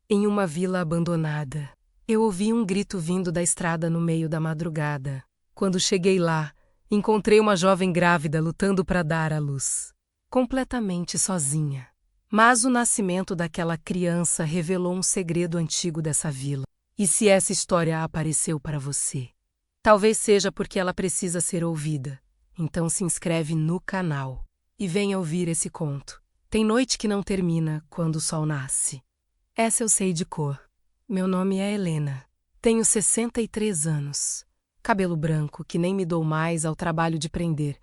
Em uma vila abandonada, eu ouvi um grito vindo da estrada no meio da madrugada. Quando cheguei lá, encontrei uma jovem grávida lutando para dar à luz, completamente sozinha. Mas o nascimento daquela criança revelou um segredo antigo dessa vila. E se essa história apareceu para você? Talvez seja porque ela precisa ser ouvida. Então se inscreve no canal e venha ouvir esse conto. Tem noite que não termina quando o sol nasce. Essa eu sei de cor. Meu nome é Helena. Tenho 63 anos. Cabelo branco que nem me dou mais ao trabalho de prender.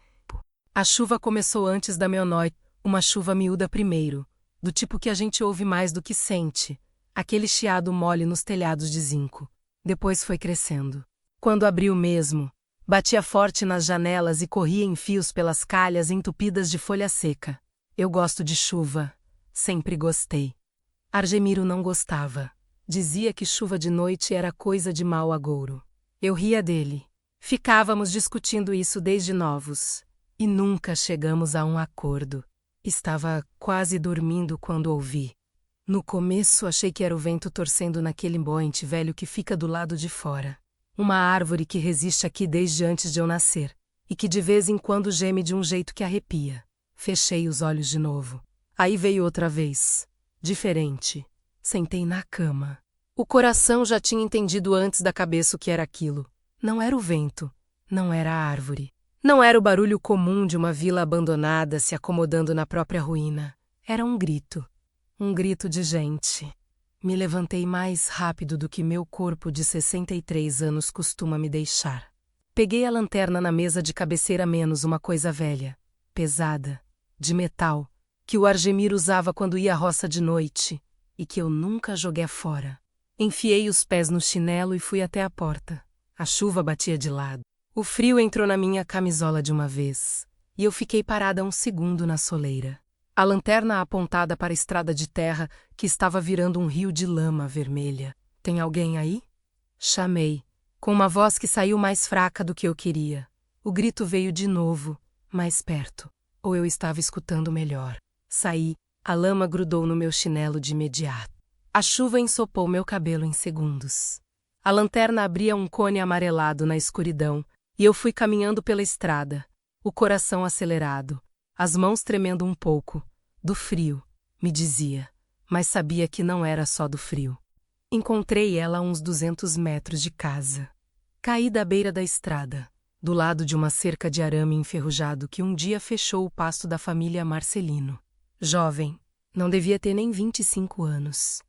A chuva começou antes da meia-noite, uma chuva miúda primeiro, do tipo que a gente ouve mais do que sente, aquele chiado mole nos telhados de zinco. Depois foi crescendo. Quando abriu mesmo, batia forte nas janelas e corria em fios pelas calhas entupidas de folha seca. Eu gosto de chuva. Sempre gostei. Argemiro não gostava. Dizia que chuva de noite era coisa de mau agouro. Eu ria dele. Ficávamos discutindo isso desde novos. E nunca chegamos a um acordo. Estava quase dormindo quando ouvi. No começo achei que era o vento torcendo naquele poente velho que fica do lado de fora. Uma árvore que resiste aqui desde antes de eu nascer. E que de vez em quando geme de um jeito que arrepia. Fechei os olhos de novo. Aí veio outra vez. Diferente. Sentei na cama. O coração já tinha entendido antes da cabeça o que era aquilo. Não era o vento. Não era a árvore. Não era o barulho comum de uma vila abandonada se acomodando na própria ruína. Era um grito. Um grito de gente. Me levantei mais rápido do que meu corpo de 63 anos costuma me deixar. Peguei a lanterna na mesa de cabeceira menos uma coisa velha, pesada, de metal, que o Argemiro usava quando ia à roça de noite e que eu nunca joguei fora. Enfiei os pés no chinelo e fui até a porta. A chuva batia de lado. O frio entrou na minha camisola de uma vez e eu fiquei parada um segundo na soleira. A lanterna apontada para a estrada de terra que estava virando um rio de lama vermelha. Tem alguém aí? Chamei, com uma voz que saiu mais fraca do que eu queria. O grito veio de novo, mais perto. Ou eu estava escutando melhor. Saí, a lama grudou no meu chinelo de imediato. A chuva ensopou meu cabelo em segundos. A lanterna abria um cone amarelado na escuridão e eu fui caminhando pela estrada, o coração acelerado, as mãos tremendo um pouco. Do frio, me dizia, mas sabia que não era só do frio. Encontrei ela a uns 200 metros de casa. Caí da beira da estrada, do lado de uma cerca de arame enferrujado que um dia fechou o pasto da família Marcelino. Jovem, não devia ter nem 25 anos.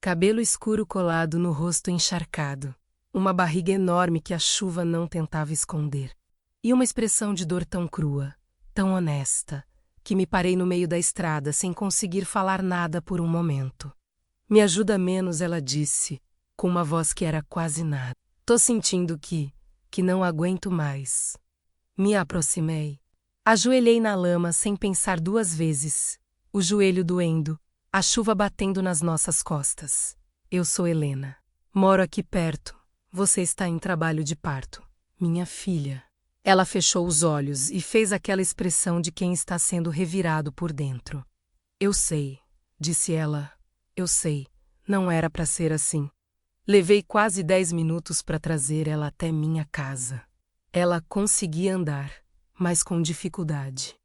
Cabelo escuro colado no rosto encharcado, uma barriga enorme que a chuva não tentava esconder. E uma expressão de dor tão crua, tão honesta, que me parei no meio da estrada sem conseguir falar nada por um momento. Me ajuda menos, ela disse, com uma voz que era quase nada. Tô sentindo que não aguento mais. Me aproximei. Ajoelhei na lama sem pensar duas vezes, o joelho doendo, a chuva batendo nas nossas costas. Eu sou Helena. Moro aqui perto. Você está em trabalho de parto. Minha filha. Ela fechou os olhos e fez aquela expressão de quem está sendo revirado por dentro. Eu sei, disse ela. Eu sei. Não era para ser assim. Levei quase 10 minutos para trazer ela até minha casa. Ela conseguia andar, mas com dificuldade.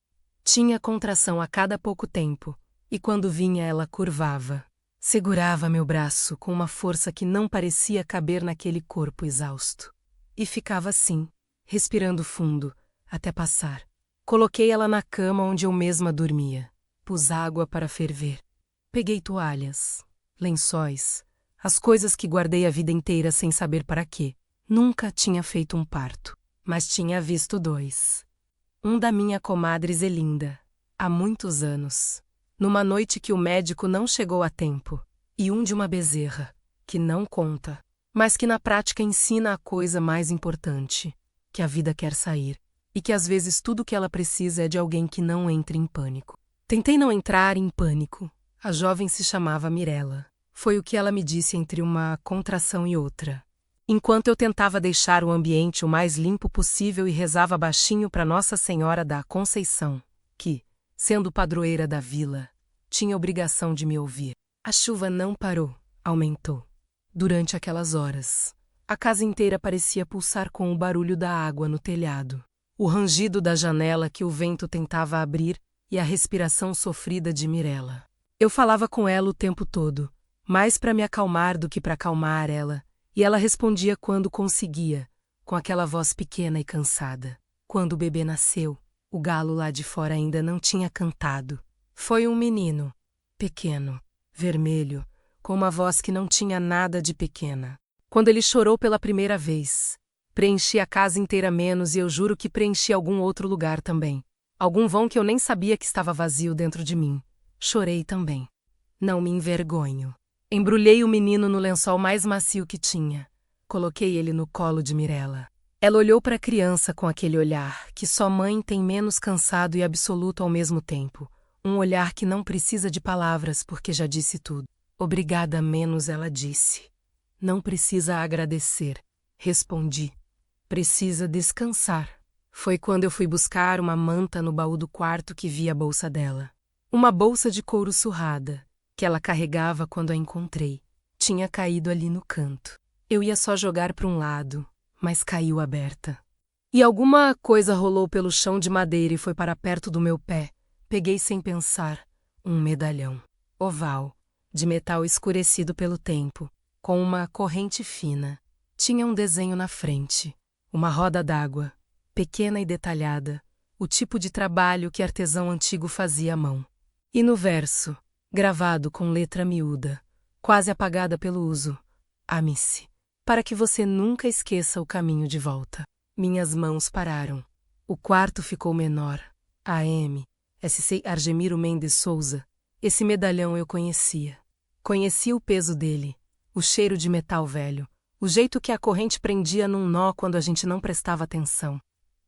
Tinha contração a cada pouco tempo, e quando vinha ela curvava. Segurava meu braço com uma força que não parecia caber naquele corpo exausto. E ficava assim, respirando fundo, até passar. Coloquei ela na cama onde eu mesma dormia. Pus água para ferver. Peguei toalhas, lençóis, as coisas que guardei a vida inteira sem saber para quê. Nunca tinha feito um parto, mas tinha visto 2. Um da minha comadre Zelinda, há muitos anos, numa noite que o médico não chegou a tempo, e um de uma bezerra, que não conta, mas que na prática ensina a coisa mais importante, que a vida quer sair, e que às vezes tudo que ela precisa é de alguém que não entre em pânico. Tentei não entrar em pânico. A jovem se chamava Mirella. Foi o que ela me disse entre uma contração e outra. Enquanto eu tentava deixar o ambiente o mais limpo possível e rezava baixinho para Nossa Senhora da Conceição, que, sendo padroeira da vila, tinha obrigação de me ouvir. A chuva não parou. aumentou. Durante aquelas horas, a casa inteira parecia pulsar com o barulho da água no telhado, o rangido da janela que o vento tentava abrir e a respiração sofrida de Mirella. Eu falava com ela o tempo todo, mais para me acalmar do que para acalmar ela, e ela respondia quando conseguia, com aquela voz pequena e cansada. Quando o bebê nasceu, o galo lá de fora ainda não tinha cantado. Foi um menino, pequeno, vermelho, com uma voz que não tinha nada de pequena. Quando ele chorou pela primeira vez, preenchi a casa inteira menos e eu juro que preenchi algum outro lugar também. Algum vão que eu nem sabia que estava vazio dentro de mim. Chorei também. Não me envergonho. Embrulhei o menino no lençol mais macio que tinha. Coloquei ele no colo de Mirella. Ela olhou para a criança com aquele olhar que só mãe tem, menos cansado e absoluto ao mesmo tempo. Um olhar que não precisa de palavras porque já disse tudo. Obrigada menos, ela disse. Não precisa agradecer. Respondi. Precisa descansar. Foi quando eu fui buscar uma manta no baú do quarto que vi a bolsa dela. Uma bolsa de couro surrada, que ela carregava quando a encontrei. Tinha caído ali no canto. Eu ia só jogar para um lado, mas caiu aberta. E alguma coisa rolou pelo chão de madeira e foi para perto do meu pé. Peguei sem pensar. Um medalhão. Oval, de metal escurecido pelo tempo, com uma corrente fina. Tinha um desenho na frente. Uma roda d'água, pequena e detalhada. O tipo de trabalho que artesão antigo fazia à mão. E no verso, gravado com letra miúda, quase apagada pelo uso, ame-se, para que você nunca esqueça o caminho de volta. Minhas mãos pararam. O quarto ficou menor. A.M. S.C. Argemiro Mendes Souza. Esse medalhão eu conhecia. Conhecia o peso dele, o cheiro de metal velho, o jeito que a corrente prendia num nó quando a gente não prestava atenção.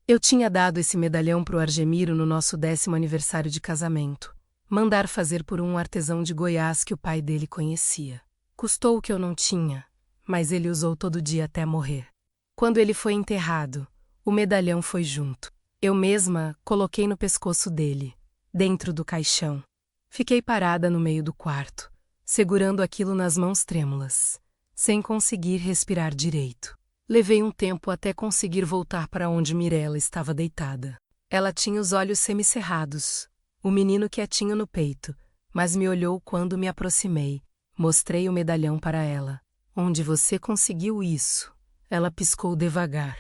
Eu tinha dado esse medalhão pro Argemiro no nosso 10º aniversário de casamento. Mandar fazer por um artesão de Goiás que o pai dele conhecia. Custou o que eu não tinha, mas ele usou todo dia até morrer. Quando ele foi enterrado, o medalhão foi junto. Eu mesma coloquei no pescoço dele, dentro do caixão. Fiquei parada no meio do quarto, segurando aquilo nas mãos trêmulas, sem conseguir respirar direito. Levei um tempo até conseguir voltar para onde Mirella estava deitada. Ela tinha os olhos semicerrados, o menino quietinho no peito, mas me olhou quando me aproximei. Mostrei o medalhão para ela. Onde você conseguiu isso? Ela piscou devagar.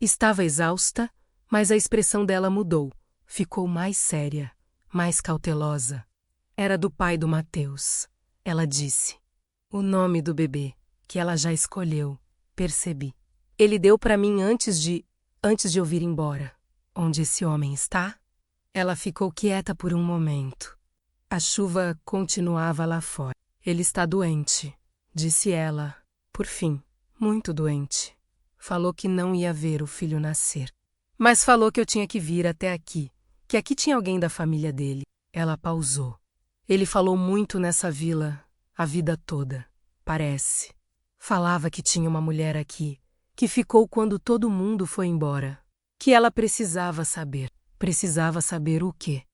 Estava exausta, mas a expressão dela mudou. Ficou mais séria, mais cautelosa. Era do pai do Mateus. Ela disse. O nome do bebê, que ela já escolheu, percebi. Ele deu para mim antes de eu vir embora. Onde esse homem está? Ela ficou quieta por um momento. A chuva continuava lá fora. Ele está doente, disse ela, por fim, muito doente. Falou que não ia ver o filho nascer. Mas falou que eu tinha que vir até aqui, que aqui tinha alguém da família dele. Ela pausou. Ele falou muito nessa vila, a vida toda, parece. Falava que tinha uma mulher aqui, que ficou quando todo mundo foi embora. Que ela precisava saber. Precisava saber o quê?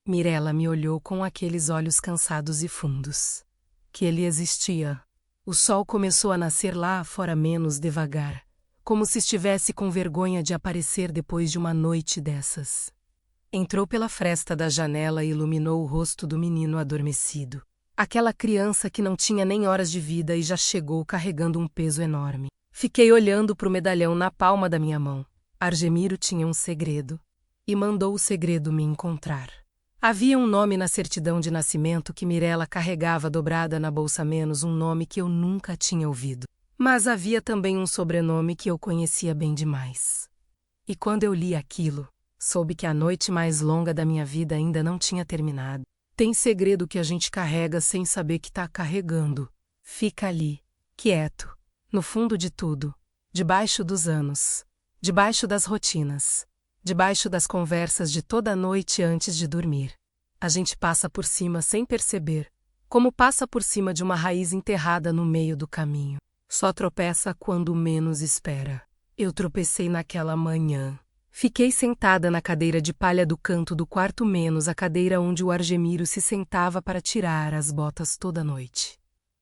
Mirella me olhou com aqueles olhos cansados e fundos. Que ele existia. O sol começou a nascer lá fora menos devagar, como se estivesse com vergonha de aparecer depois de uma noite dessas. Entrou pela fresta da janela e iluminou o rosto do menino adormecido. Aquela criança que não tinha nem horas de vida e já chegou carregando um peso enorme. Fiquei olhando para o medalhão na palma da minha mão. Argemiro tinha um segredo. E mandou o segredo me encontrar. Havia um nome na certidão de nascimento que Mirella carregava dobrada na bolsa menos, um nome que eu nunca tinha ouvido. Mas havia também um sobrenome que eu conhecia bem demais. E quando eu li aquilo, soube que a noite mais longa da minha vida ainda não tinha terminado. Tem segredo que a gente carrega sem saber que está carregando. Fica ali, quieto, no fundo de tudo, debaixo dos anos, debaixo das rotinas. Debaixo das conversas de toda a noite antes de dormir. A gente passa por cima sem perceber, como passa por cima de uma raiz enterrada no meio do caminho. Só tropeça quando menos espera. Eu tropecei naquela manhã. Fiquei sentada na cadeira de palha do canto do quarto menos a cadeira onde o Argemiro se sentava para tirar as botas toda noite.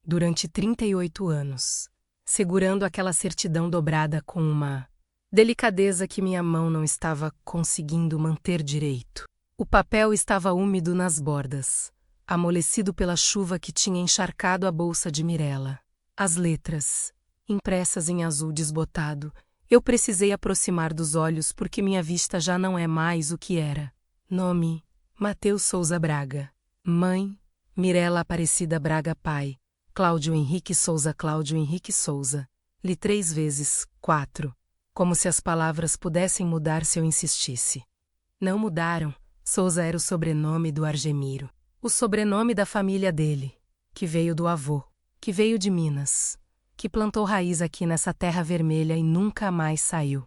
durante 38 anos, segurando aquela certidão dobrada com uma delicadeza que minha mão não estava conseguindo manter direito. O papel estava úmido nas bordas, amolecido pela chuva que tinha encharcado a bolsa de Mirella. As letras, impressas em azul desbotado, eu precisei aproximar dos olhos porque minha vista já não é mais o que era. Nome: Mateus Souza Braga. Mãe: Mirella Aparecida Braga. Pai: Cláudio Henrique Souza. Cláudio Henrique Souza. Li 3 vezes, 4. Como se as palavras pudessem mudar se eu insistisse. Não mudaram. Souza era o sobrenome do Argemiro. O sobrenome da família dele, que veio do avô, que veio de Minas, que plantou raiz aqui nessa terra vermelha e nunca mais saiu.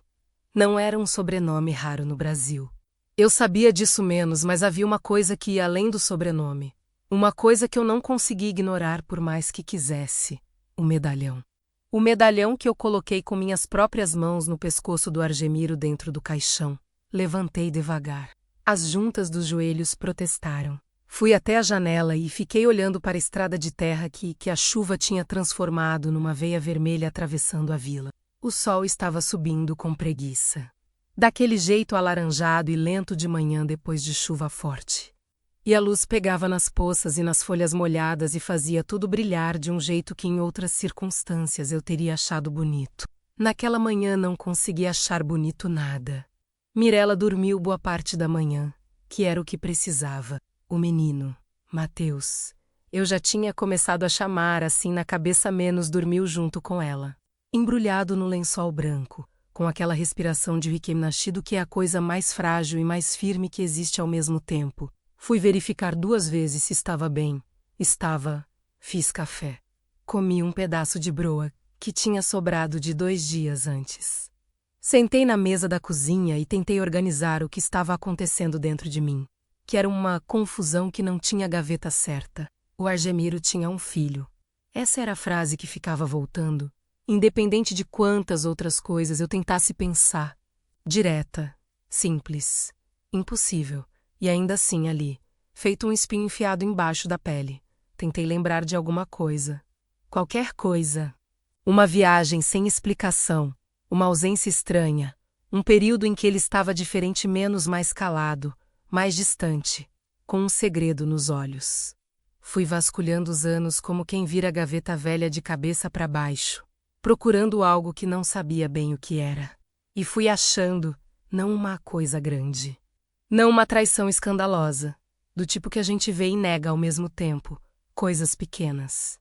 Não era um sobrenome raro no Brasil. Eu sabia disso menos, mas havia uma coisa que ia além do sobrenome. Uma coisa que eu não conseguia ignorar por mais que quisesse. O medalhão. O medalhão que eu coloquei com minhas próprias mãos no pescoço do Argemiro dentro do caixão. Levantei devagar. As juntas dos joelhos protestaram. Fui até a janela e fiquei olhando para a estrada de terra que a chuva tinha transformado numa veia vermelha atravessando a vila. O sol estava subindo com preguiça. Daquele jeito alaranjado e lento de manhã depois de chuva forte. E a luz pegava nas poças e nas folhas molhadas e fazia tudo brilhar de um jeito que em outras circunstâncias eu teria achado bonito. Naquela manhã não consegui achar bonito nada. Mirella dormiu boa parte da manhã, que era o que precisava. O menino, Mateus, eu já tinha começado a chamar assim na cabeça, menos dormiu junto com ela. Embrulhado no lençol branco, com aquela respiração de Riquem nascido que é a coisa mais frágil e mais firme que existe ao mesmo tempo. Fui verificar 2 vezes se estava bem. Estava. Fiz café. Comi um pedaço de broa, que tinha sobrado de 2 dias antes. Sentei na mesa da cozinha e tentei organizar o que estava acontecendo dentro de mim, que era uma confusão que não tinha gaveta certa. O Argemiro tinha um filho. Essa era a frase que ficava voltando, independente de quantas outras coisas eu tentasse pensar. Direta, simples, impossível, e ainda assim ali, feito um espinho enfiado embaixo da pele. Tentei lembrar de alguma coisa. Qualquer coisa. Uma viagem sem explicação. Uma ausência estranha, um período em que ele estava diferente, menos, mais calado, mais distante, com um segredo nos olhos. Fui vasculhando os anos como quem vira a gaveta velha de cabeça para baixo, procurando algo que não sabia bem o que era. E fui achando, não uma coisa grande. Não uma traição escandalosa, do tipo que a gente vê e nega ao mesmo tempo, coisas pequenas.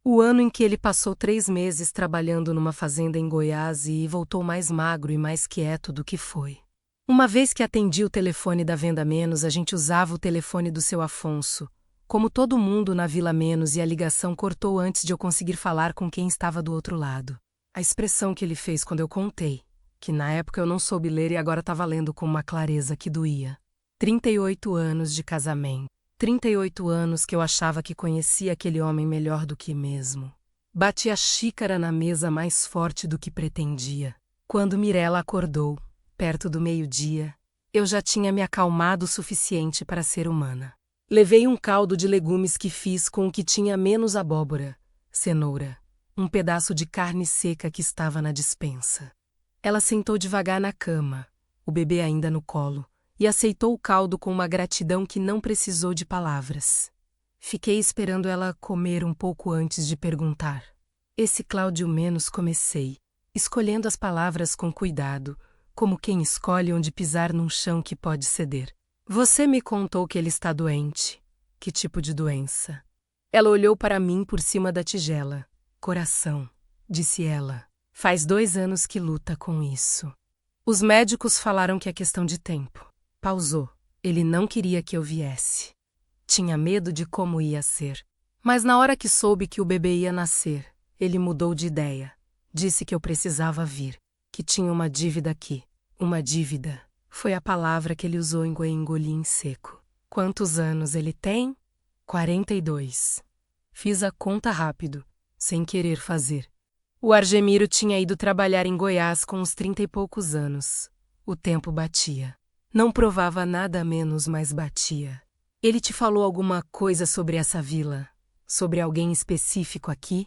O ano em que ele passou 3 meses trabalhando numa fazenda em Goiás e voltou mais magro e mais quieto do que foi. Uma vez que atendi o telefone da Venda Menos, a gente usava o telefone do seu Afonso, como todo mundo na Vila Menos, e a ligação cortou antes de eu conseguir falar com quem estava do outro lado. A expressão que ele fez quando eu contei, que na época eu não soube ler e agora estava lendo com uma clareza que doía. 38 anos de casamento. 38 anos que eu achava que conhecia aquele homem melhor do que mesmo. Bati a xícara na mesa mais forte do que pretendia. Quando Mirella acordou, perto do meio-dia, eu já tinha me acalmado o suficiente para ser humana. Levei um caldo de legumes que fiz com o que tinha menos abóbora, cenoura, um pedaço de carne seca que estava na despensa. Ela sentou devagar na cama, o bebê ainda no colo, e aceitou o caldo com uma gratidão que não precisou de palavras. Fiquei esperando ela comer um pouco antes de perguntar. Esse Cláudio Menos comecei, escolhendo as palavras com cuidado, como quem escolhe onde pisar num chão que pode ceder. Você me contou que ele está doente. Que tipo de doença? Ela olhou para mim por cima da tigela. Coração, disse ela. Faz 2 anos que luta com isso. Os médicos falaram que é questão de tempo. Pausou. Ele não queria que eu viesse. Tinha medo de como ia ser. Mas na hora que soube que o bebê ia nascer, ele mudou de ideia. Disse que eu precisava vir, que tinha uma dívida aqui. Uma dívida. Foi a palavra que ele usou, engoli em seco. Quantos anos ele tem? 42. Fiz a conta rápido, sem querer fazer. O Argemiro tinha ido trabalhar em Goiás com uns 30 e poucos anos. O tempo batia. Não provava nada menos, mas batia. Ele te falou alguma coisa sobre essa vila? Sobre alguém específico aqui?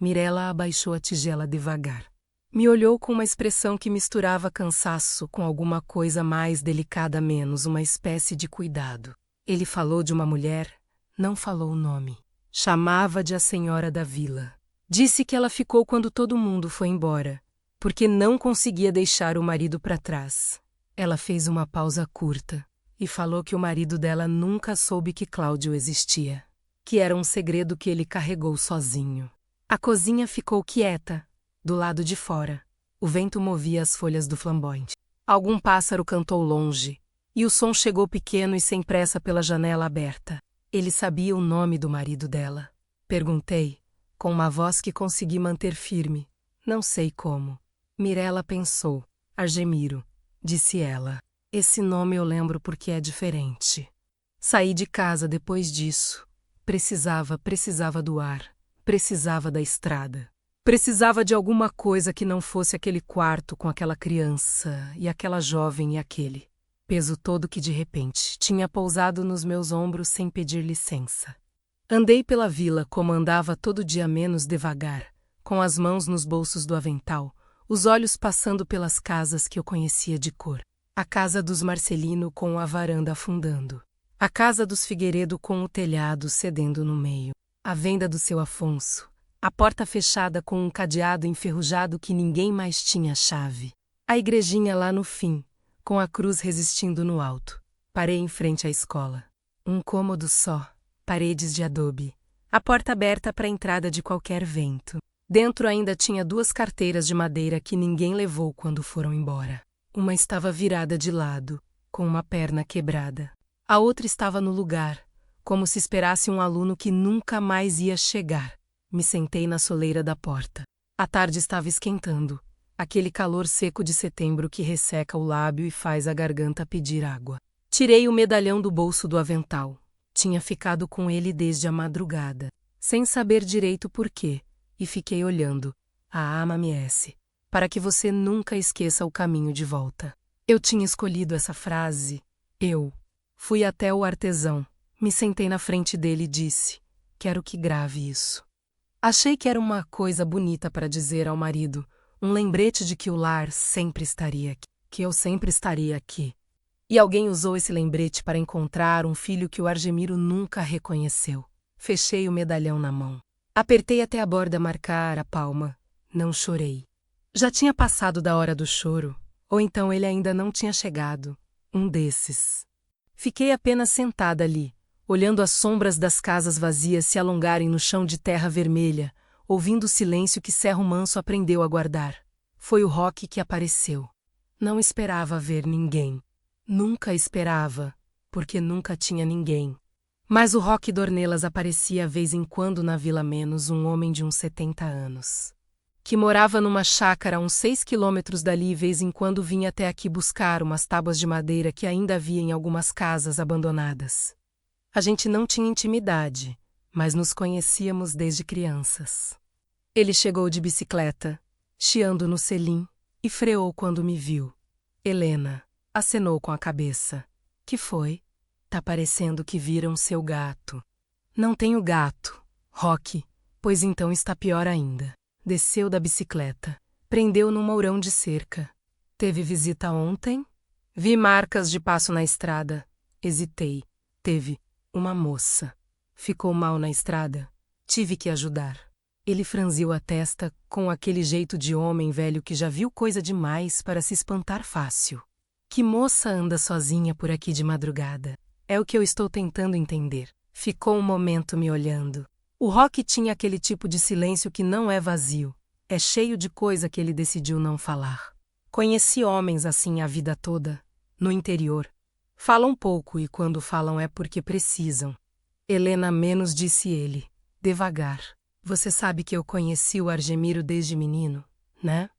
Mirella abaixou a tigela devagar. Me olhou com uma expressão que misturava cansaço com alguma coisa mais delicada, menos uma espécie de cuidado. Ele falou de uma mulher, não falou o nome. Chamava de a senhora da vila. Disse que ela ficou quando todo mundo foi embora, porque não conseguia deixar o marido para trás. Ela fez uma pausa curta e falou que o marido dela nunca soube que Cláudio existia, que era um segredo que ele carregou sozinho. A cozinha ficou quieta, do lado de fora. O vento movia as folhas do flamboyante. Algum pássaro cantou longe, e o som chegou pequeno e sem pressa pela janela aberta. Ele sabia o nome do marido dela. Perguntei, com uma voz que consegui manter firme. Não sei como. Mirella pensou. Argemiro, disse ela. Esse nome eu lembro porque é diferente. Saí de casa depois disso. Precisava do ar. Precisava da estrada. Precisava de alguma coisa que não fosse aquele quarto com aquela criança e aquela jovem e aquele peso todo que de repente tinha pousado nos meus ombros sem pedir licença. Andei pela vila como andava todo dia, menos devagar, com as mãos nos bolsos do avental, os olhos passando pelas casas que eu conhecia de cor. A casa dos Marcelino com a varanda afundando. A casa dos Figueiredo com o telhado cedendo no meio. A venda do seu Afonso. A porta fechada com um cadeado enferrujado que ninguém mais tinha chave. A igrejinha lá no fim, com a cruz resistindo no alto. Parei em frente à escola. Um cômodo só, paredes de adobe. A porta aberta para a entrada de qualquer vento. Dentro ainda tinha 2 carteiras de madeira que ninguém levou quando foram embora. Uma estava virada de lado, com uma perna quebrada. A outra estava no lugar, como se esperasse um aluno que nunca mais ia chegar. Me sentei na soleira da porta. A tarde estava esquentando, aquele calor seco de setembro que resseca o lábio e faz a garganta pedir água. Tirei o medalhão do bolso do avental. Tinha ficado com ele desde a madrugada, sem saber direito por quê, e fiquei olhando. A ama-me-esse, para que você nunca esqueça o caminho de volta. Eu tinha escolhido essa frase. Eu fui até o artesão, me sentei na frente dele e disse: quero que grave isso. Achei que era uma coisa bonita para dizer ao marido, um lembrete de que o lar sempre estaria aqui, que eu sempre estaria aqui. E alguém usou esse lembrete para encontrar um filho que o Argemiro nunca reconheceu. Fechei o medalhão na mão. Apertei até a borda marcar a palma. Não chorei. Já tinha passado da hora do choro, ou então ele ainda não tinha chegado. Um desses. Fiquei apenas sentada ali, olhando as sombras das casas vazias se alongarem no chão de terra vermelha, ouvindo o silêncio que Cerro Manso aprendeu a guardar. Foi o Roque que apareceu. Não esperava ver ninguém. Nunca esperava, porque nunca tinha ninguém. Mas o Roque Dornelas aparecia vez em quando na Vila Menos, um homem de uns 70 anos. Que morava numa chácara a uns 6 quilômetros dali e vez em quando vinha até aqui buscar umas tábuas de madeira que ainda havia em algumas casas abandonadas. A gente não tinha intimidade, mas nos conhecíamos desde crianças. Ele chegou de bicicleta, chiando no selim, e freou quando me viu. Helena acenou com a cabeça. Que foi? Tá parecendo que viram seu gato. Não tenho gato, Roque, pois então está pior ainda. Desceu da bicicleta, prendeu num mourão de cerca. Teve visita ontem? Vi marcas de passo na estrada. Hesitei. Teve uma moça. Ficou mal na estrada. Tive que ajudar. Ele franziu a testa com aquele jeito de homem velho que já viu coisa demais para se espantar fácil. Que moça anda sozinha por aqui de madrugada? É o que eu estou tentando entender. Ficou um momento me olhando. O Roque tinha aquele tipo de silêncio que não é vazio. É cheio de coisa que ele decidiu não falar. Conheci homens assim a vida toda, no interior. Falam pouco e quando falam é porque precisam. Helena menos, disse ele, devagar. Você sabe que eu conheci o Argemiro desde menino, né?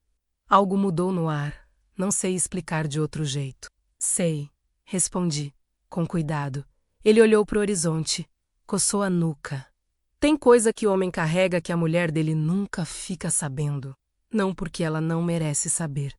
Algo mudou no ar. Não sei explicar de outro jeito. Sei, respondi, com cuidado. Ele olhou pro horizonte, coçou a nuca. Tem coisa que o homem carrega que a mulher dele nunca fica sabendo. Não porque ela não merece saber.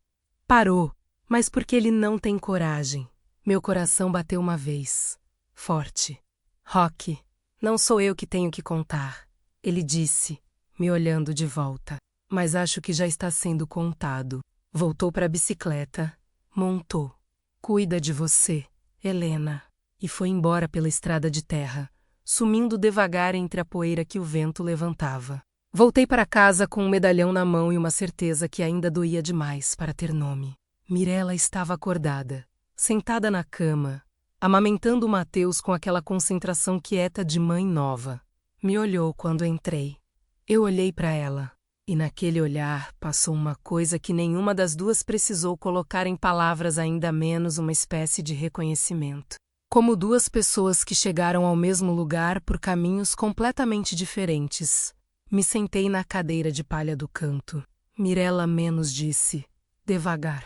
Parou, mas porque ele não tem coragem. Meu coração bateu uma vez. Forte. Roque, Não sou eu que tenho que contar, ele disse, me olhando de volta. Mas acho que já está sendo contado. Voltou para a bicicleta, montou. Cuida de você, Helena. E foi embora pela estrada de terra, sumindo devagar entre a poeira que o vento levantava. Voltei para casa com um medalhão na mão e uma certeza que ainda doía demais para ter nome. Mirella estava acordada, sentada na cama, amamentando o Mateus com aquela concentração quieta de mãe nova. Me olhou quando entrei. Eu olhei para ela. E naquele olhar passou uma coisa que nenhuma das duas precisou colocar em palavras, ainda menos uma espécie de reconhecimento. Como duas pessoas que chegaram ao mesmo lugar por caminhos completamente diferentes. Me sentei na cadeira de palha do canto. Mirella menos disse, devagar.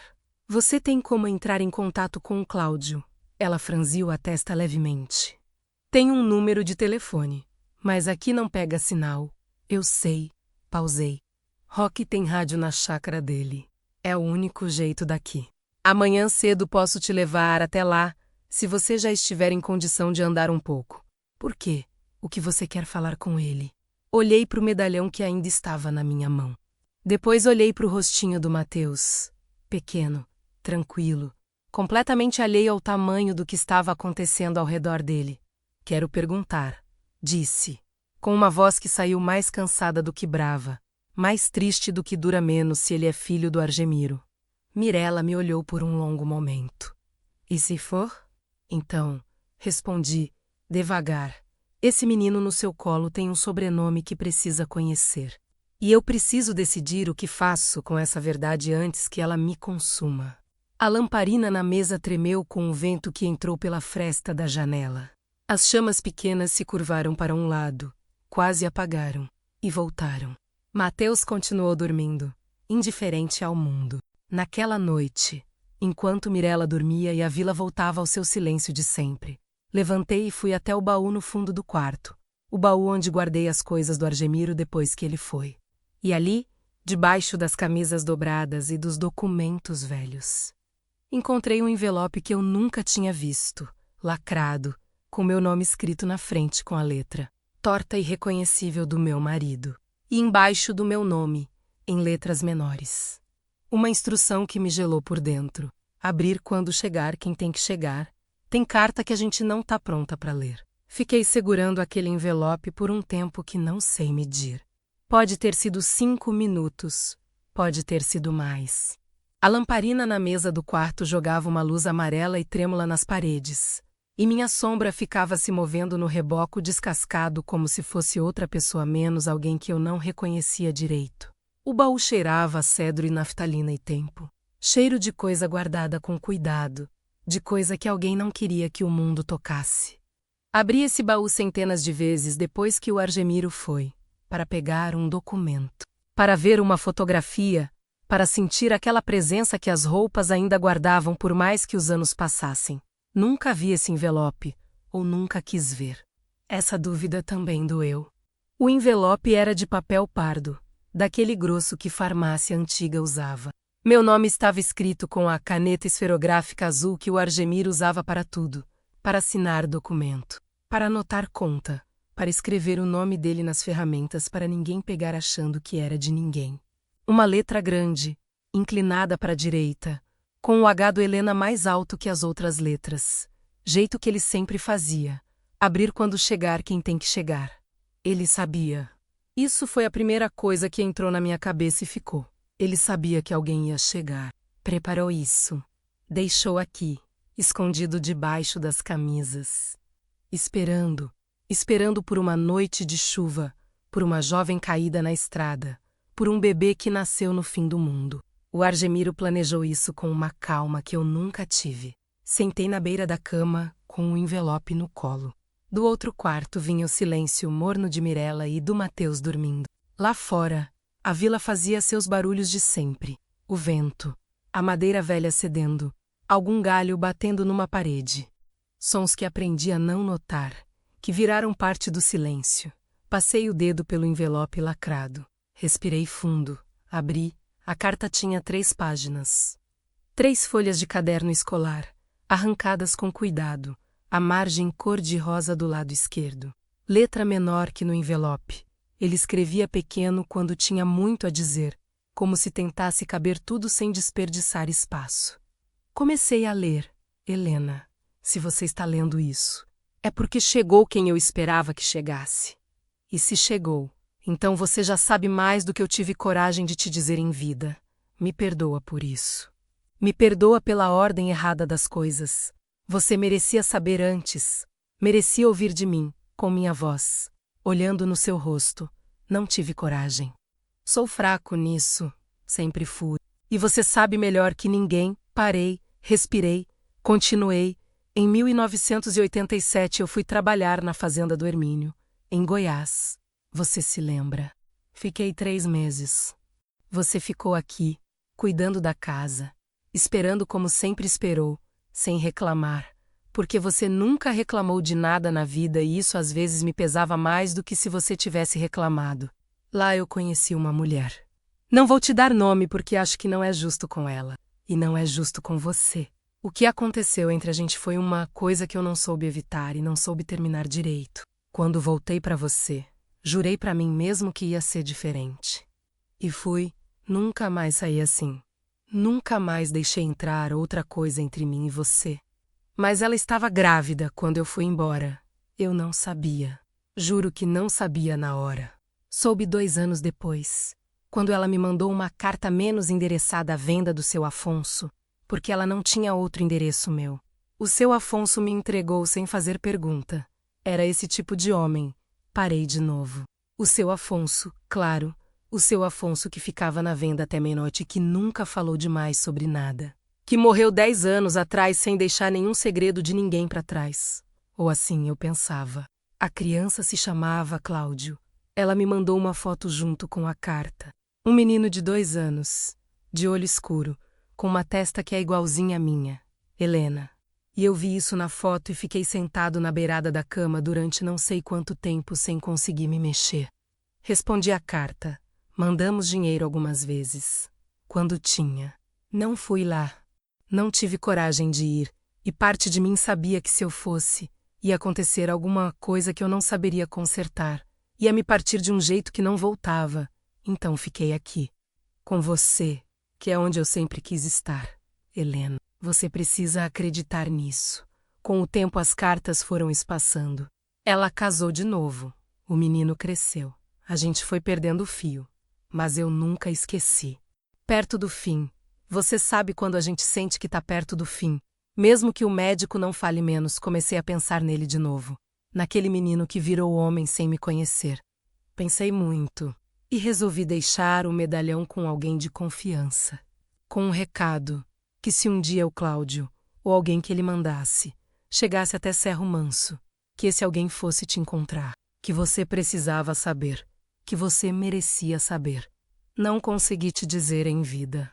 Você tem como entrar em contato com o Cláudio? Ela franziu a testa levemente. Tem um número de telefone, mas aqui não pega sinal. Eu sei. Pausei. Roque tem rádio na chácara dele. É o único jeito daqui. Amanhã cedo posso te levar até lá, se você já estiver em condição de andar um pouco. Por quê? O que você quer falar com ele? Olhei para o medalhão que ainda estava na minha mão. Depois olhei para o rostinho do Mateus. Pequeno, tranquilo, completamente alheio ao tamanho do que estava acontecendo ao redor dele. Quero perguntar, disse, com uma voz que saiu mais cansada do que brava. Mais triste do que dura menos se ele é filho do Argemiro. Mirella me olhou por um longo momento. E se for? Então, respondi, devagar. Esse menino no seu colo tem um sobrenome que precisa conhecer. E eu preciso decidir o que faço com essa verdade antes que ela me consuma. A lamparina na mesa tremeu com o vento que entrou pela fresta da janela. As chamas pequenas se curvaram para um lado, quase apagaram, e voltaram. Mateus continuou dormindo, indiferente ao mundo. Naquela noite, enquanto Mirella dormia e a vila voltava ao seu silêncio de sempre, levantei e fui até o baú no fundo do quarto, o baú onde guardei as coisas do Argemiro depois que ele foi. E ali, debaixo das camisas dobradas e dos documentos velhos, encontrei um envelope que eu nunca tinha visto, lacrado, com meu nome escrito na frente com a letra torta e reconhecível do meu marido. E embaixo do meu nome, em letras menores. Uma instrução que me gelou por dentro. Abrir quando chegar quem tem que chegar. Tem carta que a gente não tá pronta para ler. Fiquei segurando aquele envelope por um tempo que não sei medir. Pode ter sido 5 minutos. Pode ter sido mais. A lamparina na mesa do quarto jogava uma luz amarela e trêmula nas paredes. E minha sombra ficava se movendo no reboco descascado como se fosse outra pessoa menos, alguém que eu não reconhecia direito. O baú cheirava a cedro e naftalina e tempo. Cheiro de coisa guardada com cuidado, de coisa que alguém não queria que o mundo tocasse. Abri esse baú centenas de vezes depois que o Argemiro foi, para pegar um documento, para ver uma fotografia, para sentir aquela presença que as roupas ainda guardavam por mais que os anos passassem. Nunca vi esse envelope, ou nunca quis ver. Essa dúvida também doeu. O envelope era de papel pardo, daquele grosso que farmácia antiga usava. Meu nome estava escrito com a caneta esferográfica azul que o Argemiro usava para tudo, para assinar documento, para anotar conta, para escrever o nome dele nas ferramentas para ninguém pegar achando que era de ninguém. Uma letra grande, inclinada para a direita, com o H do Helena mais alto que as outras letras. Jeito que ele sempre fazia. Abrir quando chegar quem tem que chegar. Ele sabia. Isso foi a primeira coisa que entrou na minha cabeça e ficou. Ele sabia que alguém ia chegar. Preparou isso. Deixou aqui, escondido debaixo das camisas. Esperando. Esperando por uma noite de chuva, por uma jovem caída na estrada, por um bebê que nasceu no fim do mundo. O Argemiro planejou isso com uma calma que eu nunca tive. Sentei na beira da cama, com um envelope no colo. Do outro quarto vinha o silêncio morno de Mirella e do Mateus dormindo. Lá fora, a vila fazia seus barulhos de sempre. O vento, a madeira velha cedendo, algum galho batendo numa parede. Sons que aprendi a não notar, que viraram parte do silêncio. Passei o dedo pelo envelope lacrado. Respirei fundo, abri. A carta tinha 3 páginas. 3 folhas de caderno escolar, arrancadas com cuidado, a margem cor-de-rosa do lado esquerdo. Letra menor que no envelope. Ele escrevia pequeno quando tinha muito a dizer, como se tentasse caber tudo sem desperdiçar espaço. Comecei a ler. Helena, se você está lendo isso, é porque chegou quem eu esperava que chegasse. E se chegou, então você já sabe mais do que eu tive coragem de te dizer em vida. Me perdoa por isso. Me perdoa pela ordem errada das coisas. Você merecia saber antes. Merecia ouvir de mim, com minha voz. Olhando no seu rosto, não tive coragem. Sou fraco nisso, sempre fui. E você sabe melhor que ninguém. Parei, respirei, continuei. Em 1987 eu fui trabalhar na fazenda do Hermínio, em Goiás. Você se lembra? Fiquei 3 meses. Você ficou aqui, cuidando da casa, esperando como sempre esperou, sem reclamar. Porque você nunca reclamou de nada na vida e isso às vezes me pesava mais do que se você tivesse reclamado. Lá eu conheci uma mulher. Não vou te dar nome porque acho que não é justo com ela. E não é justo com você. O que aconteceu entre a gente foi uma coisa que eu não soube evitar e não soube terminar direito. Quando voltei pra você, jurei pra mim mesmo que ia ser diferente. E fui, nunca mais saí assim. Nunca mais deixei entrar outra coisa entre mim e você. Mas ela estava grávida quando eu fui embora. Eu não sabia. Juro que não sabia na hora. Soube 2 anos depois, quando ela me mandou uma carta menos endereçada à venda do seu Afonso, porque ela não tinha outro endereço meu. O seu Afonso me entregou sem fazer pergunta. Era esse tipo de homem. Parei de novo. O seu Afonso, claro, o seu Afonso que ficava na venda até meia-noite e que nunca falou demais sobre nada. Que morreu 10 anos atrás sem deixar nenhum segredo de ninguém para trás. Ou assim eu pensava. A criança se chamava Cláudio. Ela me mandou uma foto junto com a carta. Um menino de 2 anos, de olho escuro, com uma testa que é igualzinha à minha, Helena. E eu vi isso na foto e fiquei sentado na beirada da cama durante não sei quanto tempo sem conseguir me mexer. Respondi a carta. Mandamos dinheiro algumas vezes. Quando tinha. Não fui lá. Não tive coragem de ir, e parte de mim sabia que se eu fosse, ia acontecer alguma coisa que eu não saberia consertar. Ia me partir de um jeito que não voltava. Então fiquei aqui. Com você, que é onde eu sempre quis estar. Helena, você precisa acreditar nisso. Com o tempo as cartas foram espaçando. Ela casou de novo. O menino cresceu. A gente foi perdendo o fio. Mas eu nunca esqueci. Perto do fim. Você sabe quando a gente sente que tá perto do fim. Mesmo que o médico não fale menos, comecei a pensar nele de novo. Naquele menino que virou homem sem me conhecer. Pensei muito. E resolvi deixar o medalhão com alguém de confiança. Com um recado, que se um dia o Cláudio, ou alguém que ele mandasse, chegasse até Cerro Manso, que esse alguém fosse te encontrar, que você precisava saber, que você merecia saber. Não consegui te dizer em vida.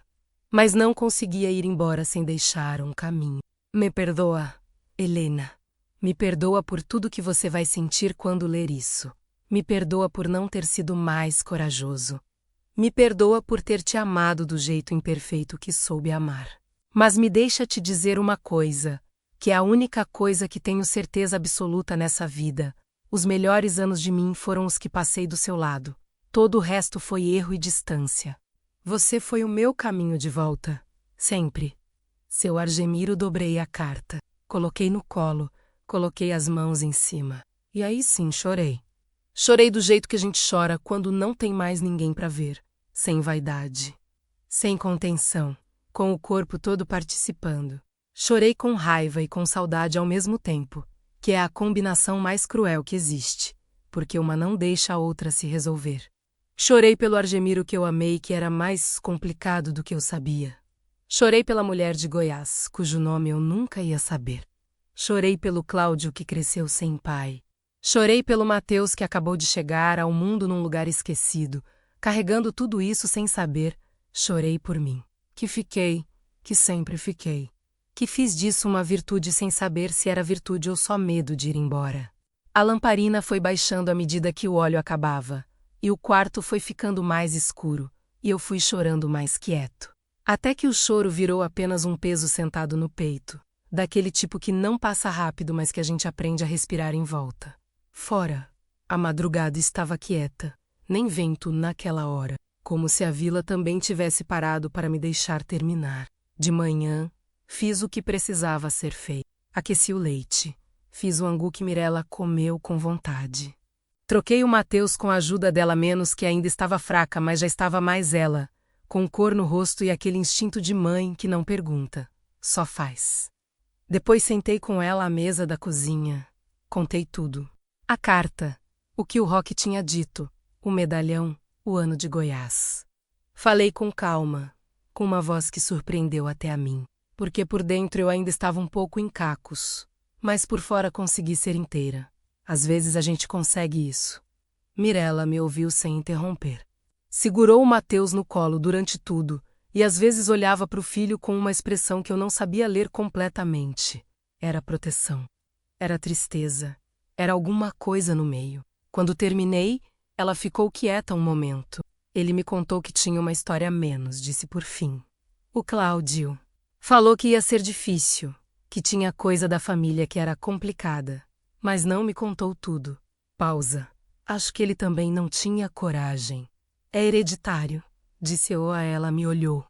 Mas não conseguia ir embora sem deixar um caminho. Me perdoa, Helena. Me perdoa por tudo que você vai sentir quando ler isso. Me perdoa por não ter sido mais corajoso. Me perdoa por ter te amado do jeito imperfeito que soube amar. Mas me deixa te dizer uma coisa, que é a única coisa que tenho certeza absoluta nessa vida. Os melhores anos de mim foram os que passei do seu lado. Todo o resto foi erro e distância. Você foi o meu caminho de volta. Sempre. Seu Argemiro, dobrei a carta. Coloquei no colo. Coloquei as mãos em cima. E aí sim, chorei. Chorei do jeito que a gente chora quando não tem mais ninguém para ver. Sem vaidade. Sem contenção. Com o corpo todo participando. Chorei com raiva e com saudade ao mesmo tempo. Que é a combinação mais cruel que existe. Porque uma não deixa a outra se resolver. Chorei pelo Argemiro que eu amei, que era mais complicado do que eu sabia. Chorei pela mulher de Goiás, cujo nome eu nunca ia saber. Chorei pelo Cláudio que cresceu sem pai. Chorei pelo Mateus que acabou de chegar ao mundo num lugar esquecido, carregando tudo isso sem saber. Chorei por mim, que fiquei, que sempre fiquei. Que fiz disso uma virtude sem saber se era virtude ou só medo de ir embora. A lamparina foi baixando à medida que o óleo acabava. E o quarto foi ficando mais escuro, e eu fui chorando mais quieto. Até que o choro virou apenas um peso sentado no peito, daquele tipo que não passa rápido, mas que a gente aprende a respirar em volta. Fora, A madrugada estava quieta, nem vento naquela hora, como se a vila também tivesse parado para me deixar terminar. De manhã, fiz o que precisava ser feito. Aqueci o leite. Fiz o angu que Mirella comeu com vontade. Troquei o Mateus com a ajuda dela menos que ainda estava fraca, mas já estava mais ela, com cor no rosto e aquele instinto de mãe que não pergunta, só faz. Depois sentei com ela à mesa da cozinha. Contei tudo. A carta, o que o Roque tinha dito, o medalhão, o ano de Goiás. Falei com calma, com uma voz que surpreendeu até a mim, porque por dentro eu ainda estava um pouco em cacos, mas por fora consegui ser inteira. Às vezes a gente consegue isso. Mirella me ouviu sem interromper. Segurou o Mateus no colo durante tudo, e às vezes olhava para o filho com uma expressão que eu não sabia ler completamente. Era proteção. Era tristeza. Era alguma coisa no meio. Quando terminei, ela ficou quieta um momento. Ele me contou que tinha uma história a menos, disse por fim. O Cláudio. Falou que ia ser difícil, que tinha coisa da família que era complicada, mas não me contou tudo. Pausa. Acho que ele também não tinha coragem. É hereditário, disse eu a ela, me olhou.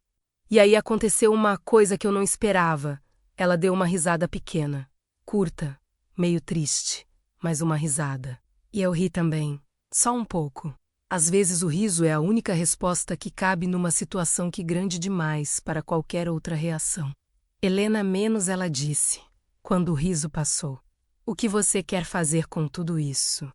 E aí aconteceu uma coisa que eu não esperava. Ela deu uma risada pequena, curta, meio triste, mas uma risada. E eu ri também, só um pouco. Às vezes o riso é a única resposta que cabe numa situação que grande demais para qualquer outra reação. Helena menos ela disse, quando o riso passou. O que você quer fazer com tudo isso?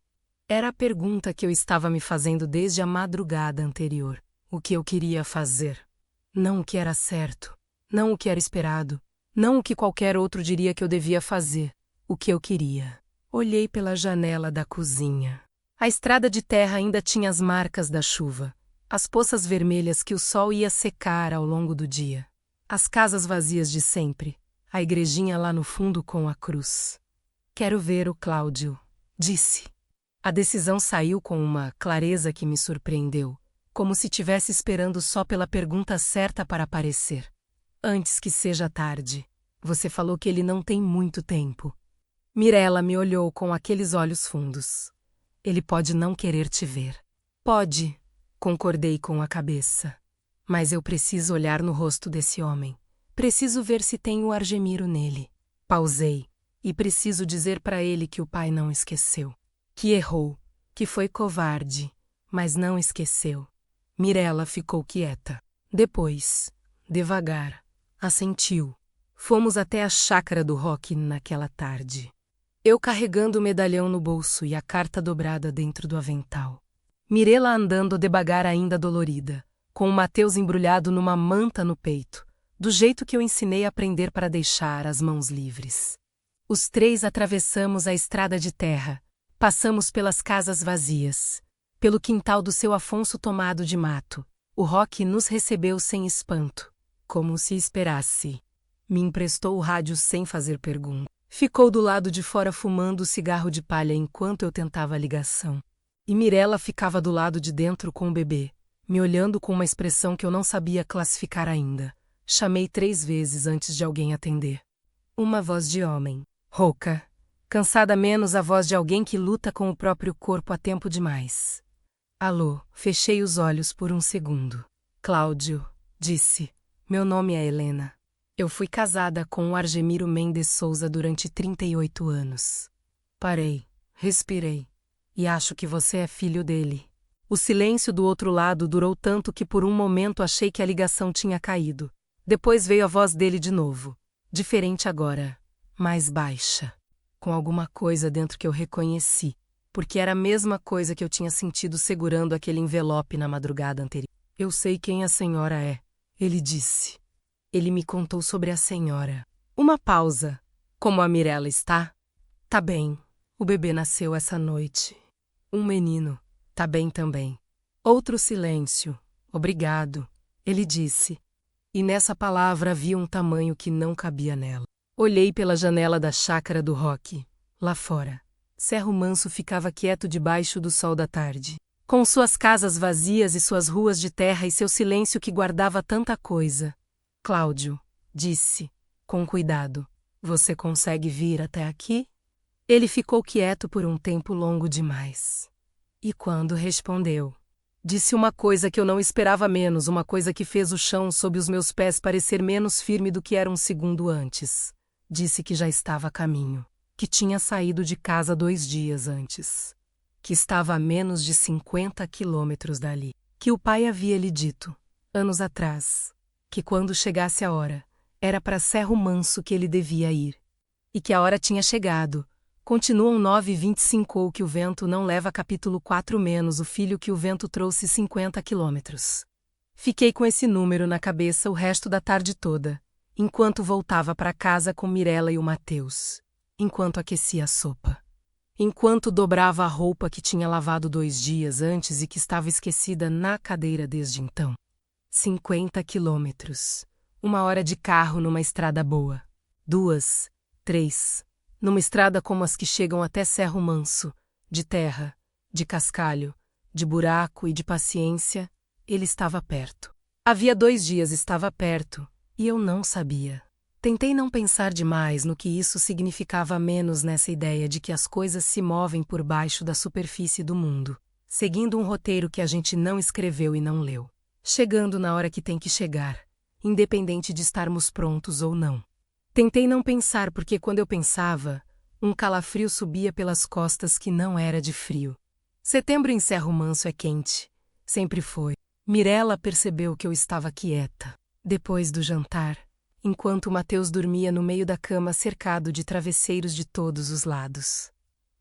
Era a pergunta que eu estava me fazendo desde a madrugada anterior. O que eu queria fazer? Não o que era certo, não o que era esperado, não o que qualquer outro diria que eu devia fazer. O que eu queria. Olhei pela janela da cozinha. A estrada de terra ainda tinha as marcas da chuva, as poças vermelhas que o sol ia secar ao longo do dia. As casas vazias de sempre, a igrejinha lá no fundo com a cruz. Quero ver o Cláudio, disse. A decisão saiu com uma clareza que me surpreendeu, como se tivesse esperando só pela pergunta certa para aparecer. Antes que seja tarde, você falou que ele não tem muito tempo. Mirella me olhou com aqueles olhos fundos. Ele pode não querer te ver. Pode, concordei com a cabeça. Mas eu preciso olhar no rosto desse homem. Preciso ver se tem o Argemiro nele. Pausei. E preciso dizer para ele que o pai não esqueceu. Que errou, que foi covarde, mas não esqueceu. Mirella ficou quieta. Depois, devagar, assentiu. Fomos até a chácara do Roque naquela tarde. Eu carregando o medalhão no bolso e a carta dobrada dentro do avental. Mirella andando devagar ainda dolorida, com o Mateus embrulhado numa manta no peito, do jeito que eu ensinei a aprender para deixar as mãos livres. Os três atravessamos a estrada de terra, passamos pelas casas vazias, pelo quintal do seu Afonso tomado de mato. O Roque nos recebeu sem espanto, como se esperasse. Me emprestou o rádio sem fazer pergunta. Ficou do lado de fora fumando o cigarro de palha enquanto eu tentava a ligação. E Mirella ficava do lado de dentro com o bebê, me olhando com uma expressão que eu não sabia classificar ainda. Chamei 3 vezes antes de alguém atender. Uma voz de homem, rouca, cansada menos a voz de alguém que luta com o próprio corpo há tempo demais. Alô, fechei os olhos por um segundo. Cláudio, disse, meu nome é Helena. Eu fui casada com o Argemiro Mendes Souza durante 38 anos. Parei, respirei, e acho que você é filho dele. O silêncio do outro lado durou tanto que por um momento achei que a ligação tinha caído. Depois veio a voz dele de novo, diferente agora, mais baixa, com alguma coisa dentro que eu reconheci, porque era a mesma coisa que eu tinha sentido segurando aquele envelope na madrugada anterior. Eu sei quem a senhora é, ele disse. Ele me contou sobre a senhora. Uma pausa. Como a Mirella está? Tá bem. O bebê nasceu essa noite. Um menino. Tá bem também. Outro silêncio. Obrigado. Ele disse. E nessa palavra havia um tamanho que não cabia nela. Olhei pela janela da chácara do Roque. Lá fora. Cerro Manso ficava quieto debaixo do sol da tarde. Com suas casas vazias e suas ruas de terra e seu silêncio que guardava tanta coisa. Cláudio, disse, com cuidado, você consegue vir até aqui? Ele ficou quieto por um tempo longo demais. E quando respondeu, disse uma coisa que eu não esperava menos, uma coisa que fez o chão sob os meus pés parecer menos firme do que era um segundo antes. Disse que já estava a caminho, que tinha saído de casa 2 dias antes, que estava a menos de 50 quilômetros dali, que o pai havia lhe dito, anos atrás, que quando chegasse a hora, era para Cerro Manso que ele devia ir. E que a hora tinha chegado. Continuam 9:25 ou que o vento não leva capítulo 4 menos o filho que o vento trouxe 50 quilômetros. Fiquei com esse número na cabeça o resto da tarde toda, enquanto voltava para casa com Mirella e o Mateus, enquanto aquecia a sopa, enquanto dobrava a roupa que tinha lavado 2 dias antes e que estava esquecida na cadeira desde então. 50 quilômetros. 1 hora de carro numa estrada boa. 2, 3. Numa estrada como as que chegam até Cerro Manso, de terra, de cascalho, de buraco e de paciência, ele estava perto. Havia 2 dias estava perto, e eu não sabia. Tentei não pensar demais no que isso significava menos nessa ideia de que as coisas se movem por baixo da superfície do mundo, seguindo um roteiro que a gente não escreveu e não leu, chegando na hora que tem que chegar, independente de estarmos prontos ou não. Tentei não pensar porque quando eu pensava, um calafrio subia pelas costas que não era de frio. Setembro em Cerro Manso é quente. Sempre foi. Mirella percebeu que eu estava quieta. Depois do jantar, enquanto Mateus dormia no meio da cama cercado de travesseiros de todos os lados.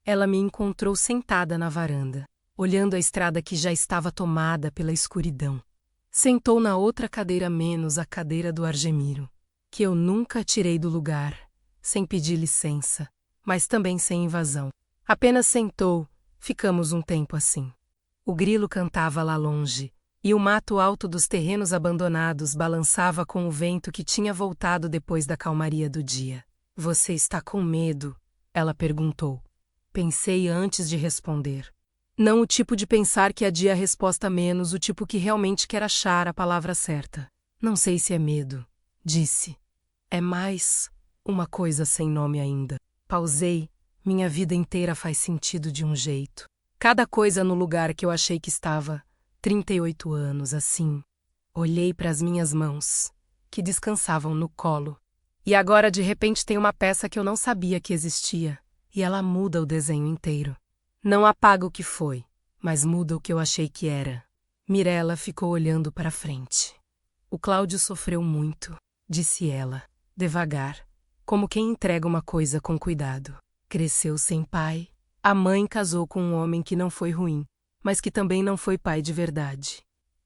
Ela me encontrou sentada na varanda, olhando a estrada que já estava tomada pela escuridão. Sentou na outra cadeira menos a cadeira do Argemiro, que eu nunca tirei do lugar, sem pedir licença, mas também sem invasão. Apenas sentou, ficamos um tempo assim. O grilo cantava lá longe, e o mato alto dos terrenos abandonados balançava com o vento que tinha voltado depois da calmaria do dia. Você está com medo? Ela perguntou. Pensei antes de responder. Não o tipo de pensar que adia a resposta menos o tipo que realmente quer achar a palavra certa. Não sei se é medo. Disse. É mais uma coisa sem nome ainda. Pausei. Minha vida inteira faz sentido de um jeito. Cada coisa no lugar que eu achei que estava. 38 anos, assim. Olhei para as minhas mãos, que descansavam no colo. E agora, de repente, tem uma peça que eu não sabia que existia. E ela muda o desenho inteiro. Não apaga o que foi, mas muda o que eu achei que era. Mirella ficou olhando para frente. O Cláudio sofreu muito, disse ela, devagar, como quem entrega uma coisa com cuidado. Cresceu sem pai. A mãe casou com um homem que não foi ruim, mas que também não foi pai de verdade.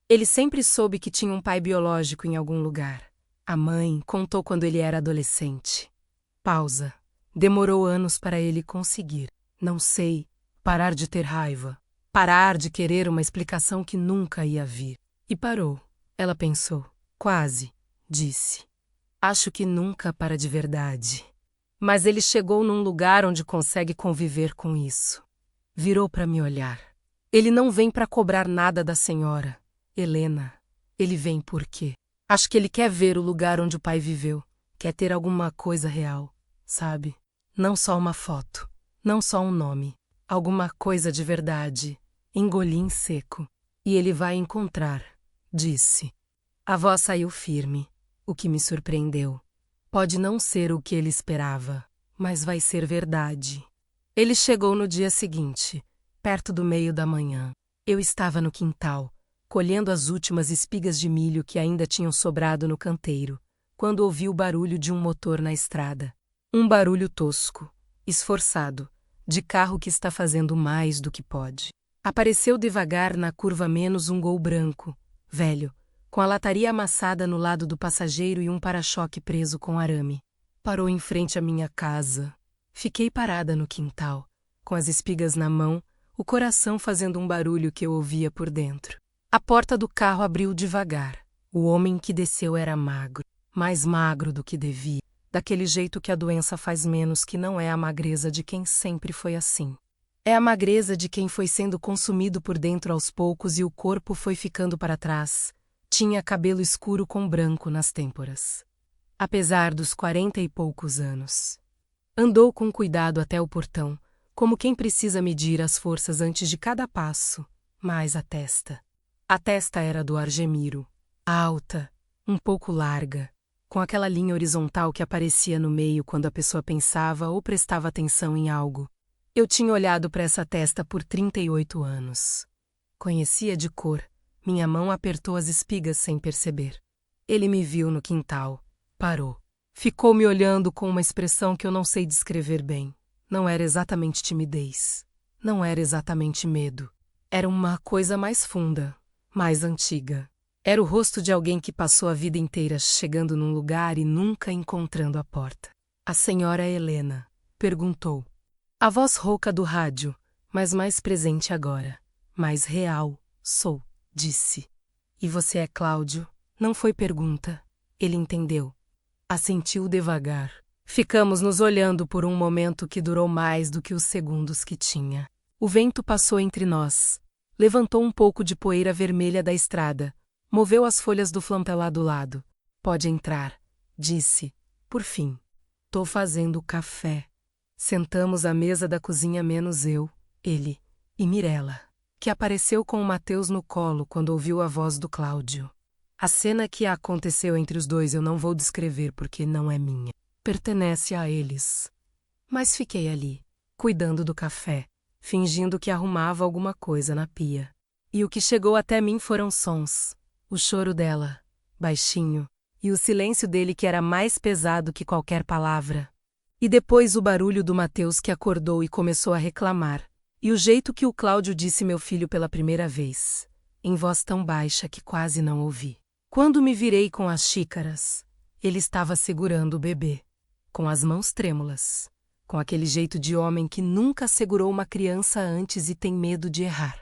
Ele sempre soube que tinha um pai biológico em algum lugar. A mãe contou quando ele era adolescente. Pausa. Demorou anos para ele conseguir. Não sei, parar de ter raiva. Parar de querer uma explicação que nunca ia vir. E parou. Ela pensou. Quase, disse. Acho que nunca para de verdade. Mas ele chegou num lugar onde consegue conviver com isso. Virou para me olhar. Ele não vem para cobrar nada da senhora, Helena. Ele vem por quê? Acho que ele quer ver o lugar onde o pai viveu. Quer ter alguma coisa real, sabe? Não só uma foto, não só um nome. Alguma coisa de verdade. Engoli em seco. E ele vai encontrar, disse. A voz saiu firme, o que me surpreendeu. Pode não ser o que ele esperava, mas vai ser verdade. Ele chegou no dia seguinte, perto do meio da manhã. Eu estava no quintal, colhendo as últimas espigas de milho que ainda tinham sobrado no canteiro, quando ouvi o barulho de um motor na estrada. Um barulho tosco, esforçado, de carro que está fazendo mais do que pode. Apareceu devagar na curva menos um Gol branco, velho, com a lataria amassada no lado do passageiro e um para-choque preso com arame. Parou em frente à minha casa. Fiquei parada no quintal, com as espigas na mão, o coração fazendo um barulho que eu ouvia por dentro. A porta do carro abriu devagar. O homem que desceu era magro, mais magro do que devia, daquele jeito que a doença faz menos, que não é a magreza de quem sempre foi assim. É a magreza de quem foi sendo consumido por dentro aos poucos e o corpo foi ficando para trás. Tinha cabelo escuro com branco nas têmporas. Apesar dos 40 e poucos anos. Andou com cuidado até o portão, como quem precisa medir as forças antes de cada passo, mais a testa. A testa era do Argemiro, alta, um pouco larga, com aquela linha horizontal que aparecia no meio quando a pessoa pensava ou prestava atenção em algo. Eu tinha olhado para essa testa por 38 anos. Conhecia de cor, minha mão apertou as espigas sem perceber. Ele me viu no quintal, parou. Ficou me olhando com uma expressão que eu não sei descrever bem. Não era exatamente timidez. Não era exatamente medo. Era uma coisa mais funda, mais antiga. Era o rosto de alguém que passou a vida inteira chegando num lugar e nunca encontrando a porta. A senhora Helena perguntou. A voz rouca do rádio, mas mais presente agora. Mais real, sou, disse. E você é Cláudio? Não foi pergunta. Ele entendeu. Assentiu devagar. Ficamos nos olhando por um momento que durou mais do que os segundos que tinha. O vento passou entre nós. Levantou um pouco de poeira vermelha da estrada. Moveu as folhas do flampelar do lado. Pode entrar, disse. Por fim. Tô fazendo café. Sentamos à mesa da cozinha menos eu, ele e Mirella, que apareceu com o Mateus no colo quando ouviu a voz do Cláudio. A cena que aconteceu entre os dois eu não vou descrever porque não é minha. Pertenece a eles. Mas fiquei ali, cuidando do café, fingindo que arrumava alguma coisa na pia. E o que chegou até mim foram sons. O choro dela, baixinho, e o silêncio dele que era mais pesado que qualquer palavra. E depois o barulho do Mateus que acordou e começou a reclamar. E o jeito que o Cláudio disse meu filho pela primeira vez, em voz tão baixa que quase não ouvi. Quando me virei com as xícaras, ele estava segurando o bebê, com as mãos trêmulas, com aquele jeito de homem que nunca segurou uma criança antes e tem medo de errar.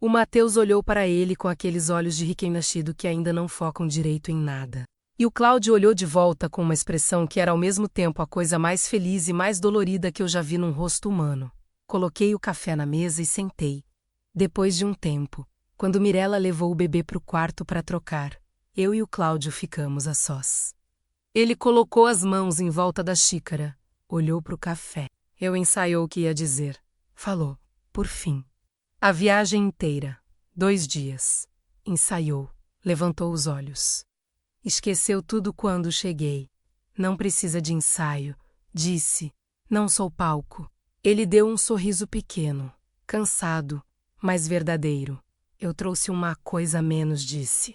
O Mateus olhou para ele com aqueles olhos de recém-nascido que ainda não focam direito em nada. E o Cláudio olhou de volta com uma expressão que era ao mesmo tempo a coisa mais feliz e mais dolorida que eu já vi num rosto humano. Coloquei o café na mesa e sentei. Depois de um tempo, quando Mirella levou o bebê para o quarto para trocar, eu e o Cláudio ficamos a sós. Ele colocou as mãos em volta da xícara, olhou para o café. Eu ensaiou o que ia dizer. Falou, por fim. A viagem inteira, 2 dias. Ensaiou, levantou os olhos. Esqueceu tudo quando cheguei. Não precisa de ensaio, disse. Não sou palco. Ele deu um sorriso pequeno, cansado, mas verdadeiro. Eu trouxe uma coisa a menos, disse.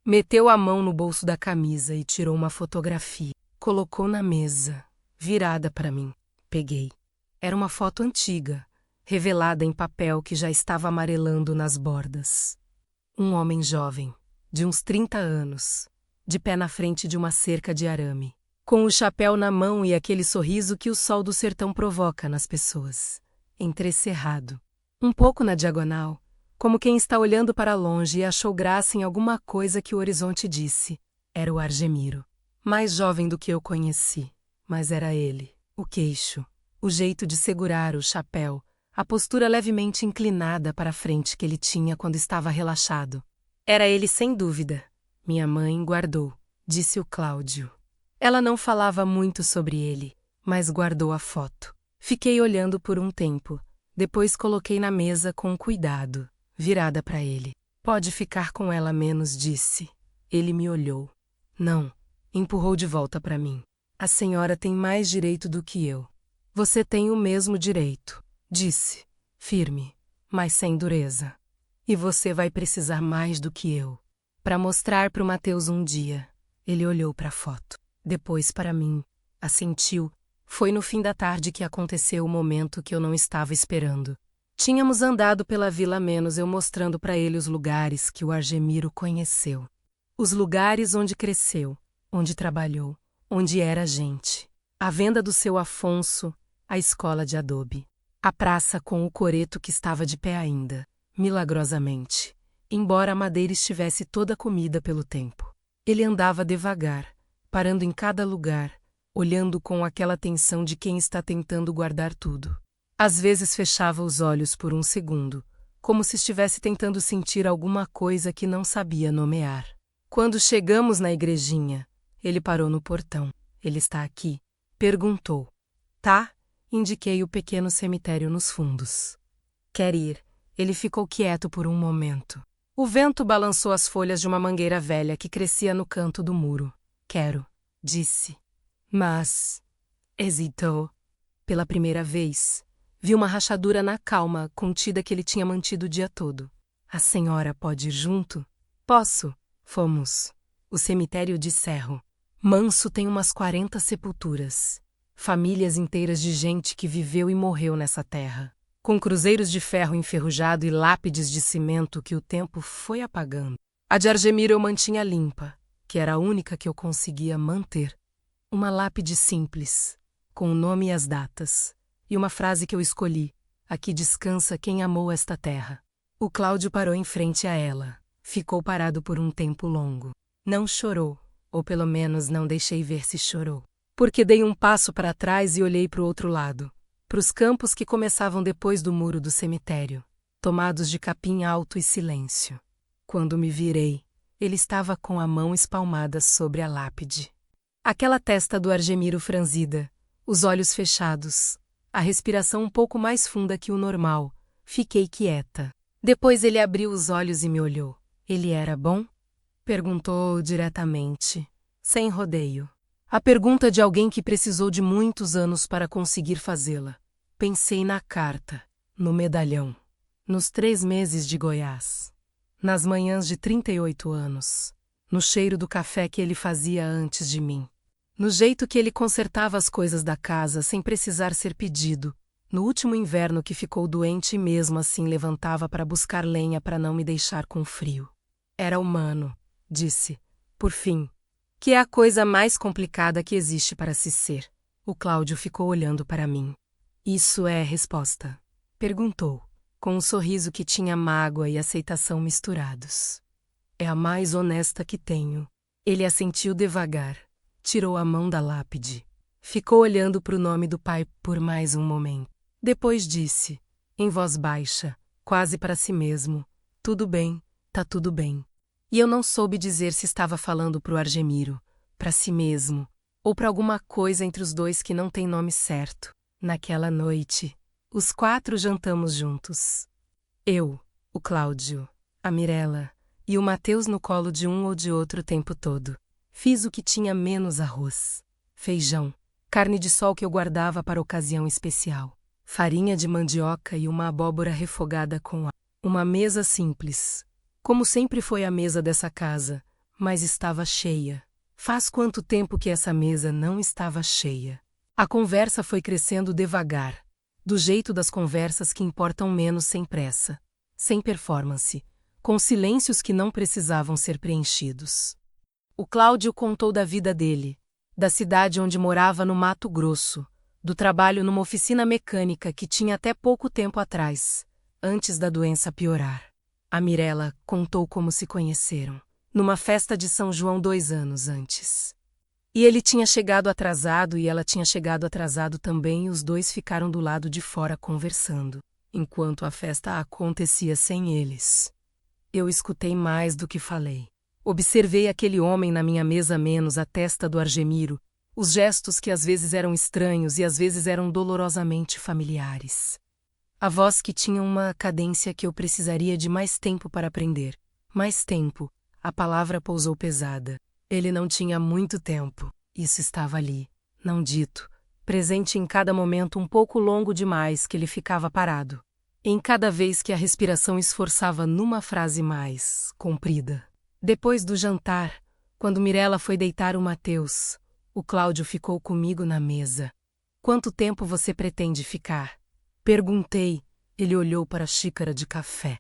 Meteu a mão no bolso da camisa e tirou uma fotografia. Colocou na mesa, virada para mim. Peguei. Era uma foto antiga, revelada em papel que já estava amarelando nas bordas. Um homem jovem, de uns 30 anos, de pé na frente de uma cerca de arame, com o chapéu na mão e aquele sorriso que o sol do sertão provoca nas pessoas. Entrecerrado, um pouco na diagonal, como quem está olhando para longe e achou graça em alguma coisa que o horizonte disse. Era o Argemiro. Mais jovem do que eu conheci, mas era ele. O queixo, o jeito de segurar o chapéu, a postura levemente inclinada para a frente que ele tinha quando estava relaxado. Era ele sem dúvida. Minha mãe guardou, disse o Cláudio. Ela não falava muito sobre ele, mas guardou a foto. Fiquei olhando por um tempo. Depois coloquei na mesa com cuidado, virada para ele. Pode ficar com ela menos, disse. Ele me olhou. Não, empurrou de volta para mim. A senhora tem mais direito do que eu. Você tem o mesmo direito, disse, firme, mas sem dureza. E você vai precisar mais do que eu. Para mostrar para o Mateus um dia. Ele olhou para a foto. Depois para mim. Assentiu. Foi no fim da tarde que aconteceu o momento que eu não estava esperando. Tínhamos andado pela vila menos eu mostrando para ele os lugares que o Argemiro conheceu. Os lugares onde cresceu, onde trabalhou, onde era gente. A venda do seu Afonso, a escola de adobe. A praça com o coreto que estava de pé ainda, milagrosamente, embora a madeira estivesse toda comida pelo tempo. Ele andava devagar, parando em cada lugar, olhando com aquela tensão de quem está tentando guardar tudo. Às vezes fechava os olhos por um segundo, como se estivesse tentando sentir alguma coisa que não sabia nomear. Quando chegamos na igrejinha, ele parou no portão. Ele está aqui? Perguntou. Tá? Indiquei o pequeno cemitério nos fundos. Quer ir? Ele ficou quieto por um momento. O vento balançou as folhas de uma mangueira velha que crescia no canto do muro. Quero, disse. Mas hesitou. Pela primeira vez, vi uma rachadura na calma contida que ele tinha mantido o dia todo. A senhora pode ir junto? Posso. Fomos. O cemitério de Cerro Manso tem umas 40 sepulturas. Famílias inteiras de gente que viveu e morreu nessa terra, com cruzeiros de ferro enferrujado e lápides de cimento que o tempo foi apagando. A de Argemiro eu mantinha limpa, que era a única que eu conseguia manter. Uma lápide simples, com o nome e as datas, e uma frase que eu escolhi: aqui descansa quem amou esta terra. O Cláudio parou em frente a ela. Ficou parado por um tempo longo. Não chorou, ou pelo menos não deixei ver se chorou. Porque dei um passo para trás e olhei para o outro lado, para os campos que começavam depois do muro do cemitério, tomados de capim alto e silêncio. Quando me virei, ele estava com a mão espalmada sobre a lápide. Aquela testa do Argemiro franzida, os olhos fechados, a respiração um pouco mais funda que o normal. Fiquei quieta. Depois ele abriu os olhos e me olhou. Ele era bom? Perguntou diretamente, sem rodeio. A pergunta de alguém que precisou de muitos anos para conseguir fazê-la. Pensei na carta, no medalhão, nos 3 meses de Goiás, nas manhãs de 38 anos, no cheiro do café que ele fazia antes de mim, no jeito que ele consertava as coisas da casa sem precisar ser pedido, no último inverno que ficou doente e mesmo assim levantava para buscar lenha para não me deixar com frio. Era humano, disse, por fim. Que é a coisa mais complicada que existe para se ser. O Cláudio ficou olhando para mim. Isso é resposta? Perguntou, com um sorriso que tinha mágoa e aceitação misturados. É a mais honesta que tenho. Ele assentiu devagar, tirou a mão da lápide. Ficou olhando para o nome do pai por mais um momento. Depois disse, em voz baixa, quase para si mesmo, tudo bem, tá tudo bem. E eu não soube dizer se estava falando para o Argemiro, para si mesmo, ou para alguma coisa entre os dois que não tem nome certo. Naquela noite, os 4 jantamos juntos. Eu, o Cláudio, a Mirella e o Mateus no colo de um ou de outro o tempo todo. Fiz o que tinha menos arroz, feijão, carne de sol que eu guardava para ocasião especial, farinha de mandioca e uma abóbora refogada com uma mesa simples. Como sempre foi a mesa dessa casa, mas estava cheia. Faz quanto tempo que essa mesa não estava cheia? A conversa foi crescendo devagar, do jeito das conversas que importam menos sem pressa, sem performance, com silêncios que não precisavam ser preenchidos. O Cláudio contou da vida dele, da cidade onde morava no Mato Grosso, do trabalho numa oficina mecânica que tinha até pouco tempo atrás, antes da doença piorar. A Mirella contou como se conheceram, numa festa de São João 2 anos antes. E ele tinha chegado atrasado e ela tinha chegado atrasado também e os dois ficaram do lado de fora conversando, enquanto a festa acontecia sem eles. Eu escutei mais do que falei. Observei aquele homem na minha mesa menos a testa do Argemiro, os gestos que às vezes eram estranhos e às vezes eram dolorosamente familiares. A voz que tinha uma cadência que eu precisaria de mais tempo para aprender. Mais tempo. A palavra pousou pesada. Ele não tinha muito tempo. Isso estava ali, não dito, presente em cada momento um pouco longo demais que ele ficava parado. Em cada vez que a respiração esforçava numa frase mais comprida. Depois do jantar, quando Mirella foi deitar o Mateus, o Cláudio ficou comigo na mesa. Quanto tempo você pretende ficar? Perguntei. Ele olhou para a xícara de café.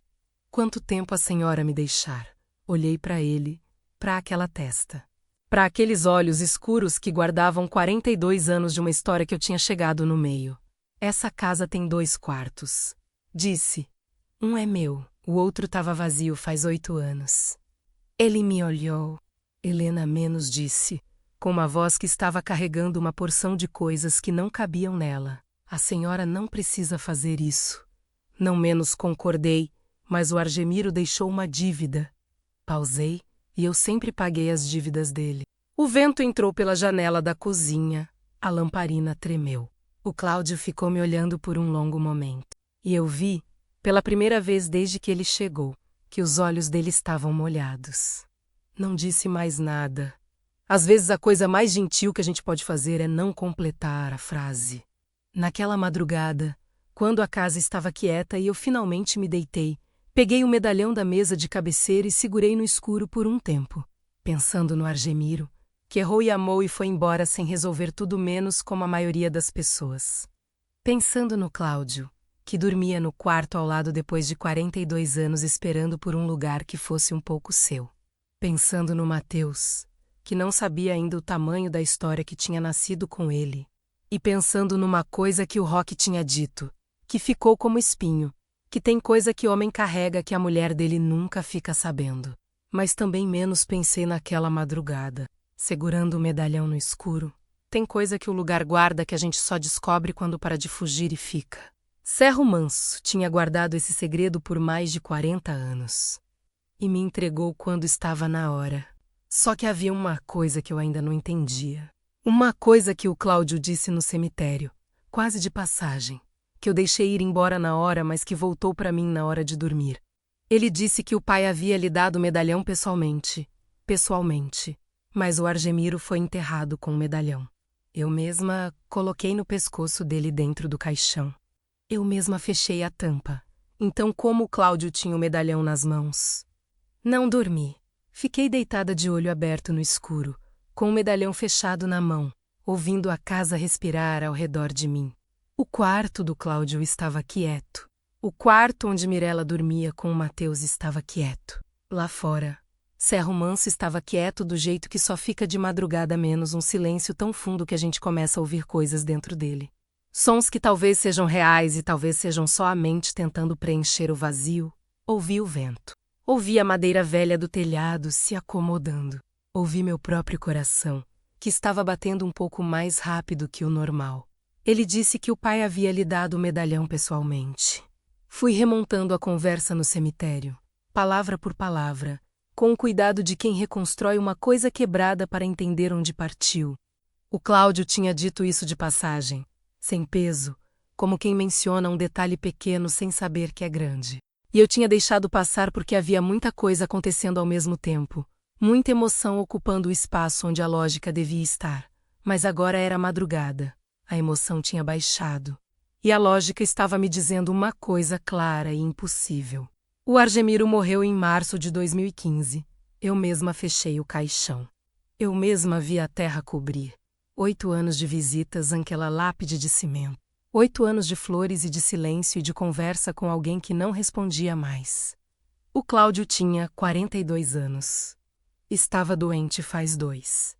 Quanto tempo a senhora me deixar? Olhei para ele, para aquela testa. Para aqueles olhos escuros que guardavam 42 anos de uma história que eu tinha chegado no meio. Essa casa tem 2 quartos. Disse. Um é meu, o outro estava vazio faz 8 anos. Ele me olhou. Helena menos disse, com uma voz que estava carregando uma porção de coisas que não cabiam nela. A senhora não precisa fazer isso. Não menos concordei, mas o Argemiro deixou uma dívida. Pausei, e eu sempre paguei as dívidas dele. O vento entrou pela janela da cozinha, a lamparina tremeu. O Cláudio ficou me olhando por um longo momento. E eu vi, pela primeira vez desde que ele chegou, que os olhos dele estavam molhados. Não disse mais nada. Às vezes a coisa mais gentil que a gente pode fazer é não completar a frase. Naquela madrugada, quando a casa estava quieta e eu finalmente me deitei, peguei o medalhão da mesa de cabeceira e segurei no escuro por um tempo, pensando no Argemiro, que errou e amou e foi embora sem resolver tudo menos como a maioria das pessoas. Pensando no Cláudio, que dormia no quarto ao lado depois de 42 anos esperando por um lugar que fosse um pouco seu. Pensando no Mateus, que não sabia ainda o tamanho da história que tinha nascido com ele. E pensando numa coisa que o Rock tinha dito, que ficou como espinho, que tem coisa que homem carrega que a mulher dele nunca fica sabendo. Mas também menos pensei naquela madrugada, segurando o medalhão no escuro. Tem coisa que o lugar guarda que a gente só descobre quando para de fugir e fica. Cerro Manso tinha guardado esse segredo por mais de 40 anos. E me entregou quando estava na hora. Só que havia uma coisa que eu ainda não entendia. Uma coisa que o Cláudio disse no cemitério, quase de passagem, que eu deixei ir embora na hora, mas que voltou para mim na hora de dormir. Ele disse que o pai havia lhe dado o medalhão pessoalmente, mas o Argemiro foi enterrado com o medalhão. Eu mesma coloquei no pescoço dele dentro do caixão. Eu mesma fechei a tampa. Então, como o Cláudio tinha o medalhão nas mãos? Não dormi. Fiquei deitada de olho aberto no escuro, com o medalhão fechado na mão, ouvindo a casa respirar ao redor de mim. O quarto do Cláudio estava quieto. O quarto onde Mirella dormia com o Mateus estava quieto. Lá fora, Cerro Manso estava quieto do jeito que só fica de madrugada, menos um silêncio tão fundo que a gente começa a ouvir coisas dentro dele. Sons que talvez sejam reais e talvez sejam só a mente tentando preencher o vazio. Ouvi o vento. Ouvi a madeira velha do telhado se acomodando. Ouvi meu próprio coração, que estava batendo um pouco mais rápido que o normal. Ele disse que o pai havia lhe dado o medalhão pessoalmente. Fui remontando a conversa no cemitério, palavra por palavra, com o cuidado de quem reconstrói uma coisa quebrada para entender onde partiu. O Cláudio tinha dito isso de passagem, sem peso, como quem menciona um detalhe pequeno sem saber que é grande. E eu tinha deixado passar porque havia muita coisa acontecendo ao mesmo tempo, muita emoção ocupando o espaço onde a lógica devia estar. Mas agora era madrugada, a emoção tinha baixado, e a lógica estava me dizendo uma coisa clara e impossível. O Argemiro morreu em março de 2015. Eu mesma fechei o caixão. Eu mesma vi a terra cobrir. 8 anos de visitas àquela lápide de cimento. 8 anos de flores e de silêncio e de conversa com alguém que não respondia mais. O Cláudio tinha 42 anos. Estava doente faz 2.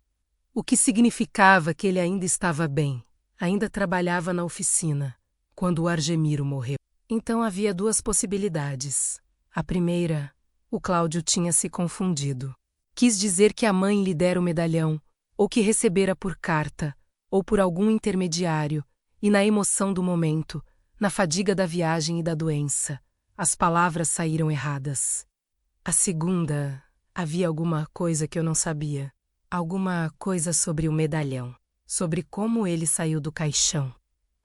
O que significava que ele ainda estava bem, ainda trabalhava na oficina, quando o Argemiro morreu. Então havia 2 possibilidades. A primeira, o Cláudio tinha se confundido. Quis dizer que a mãe lhe dera o medalhão, ou que recebera por carta, ou por algum intermediário, e na emoção do momento, na fadiga da viagem e da doença, as palavras saíram erradas. A segunda, havia alguma coisa que eu não sabia. Alguma coisa sobre o medalhão, sobre como ele saiu do caixão,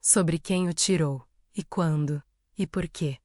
sobre quem o tirou, e quando, e por quê.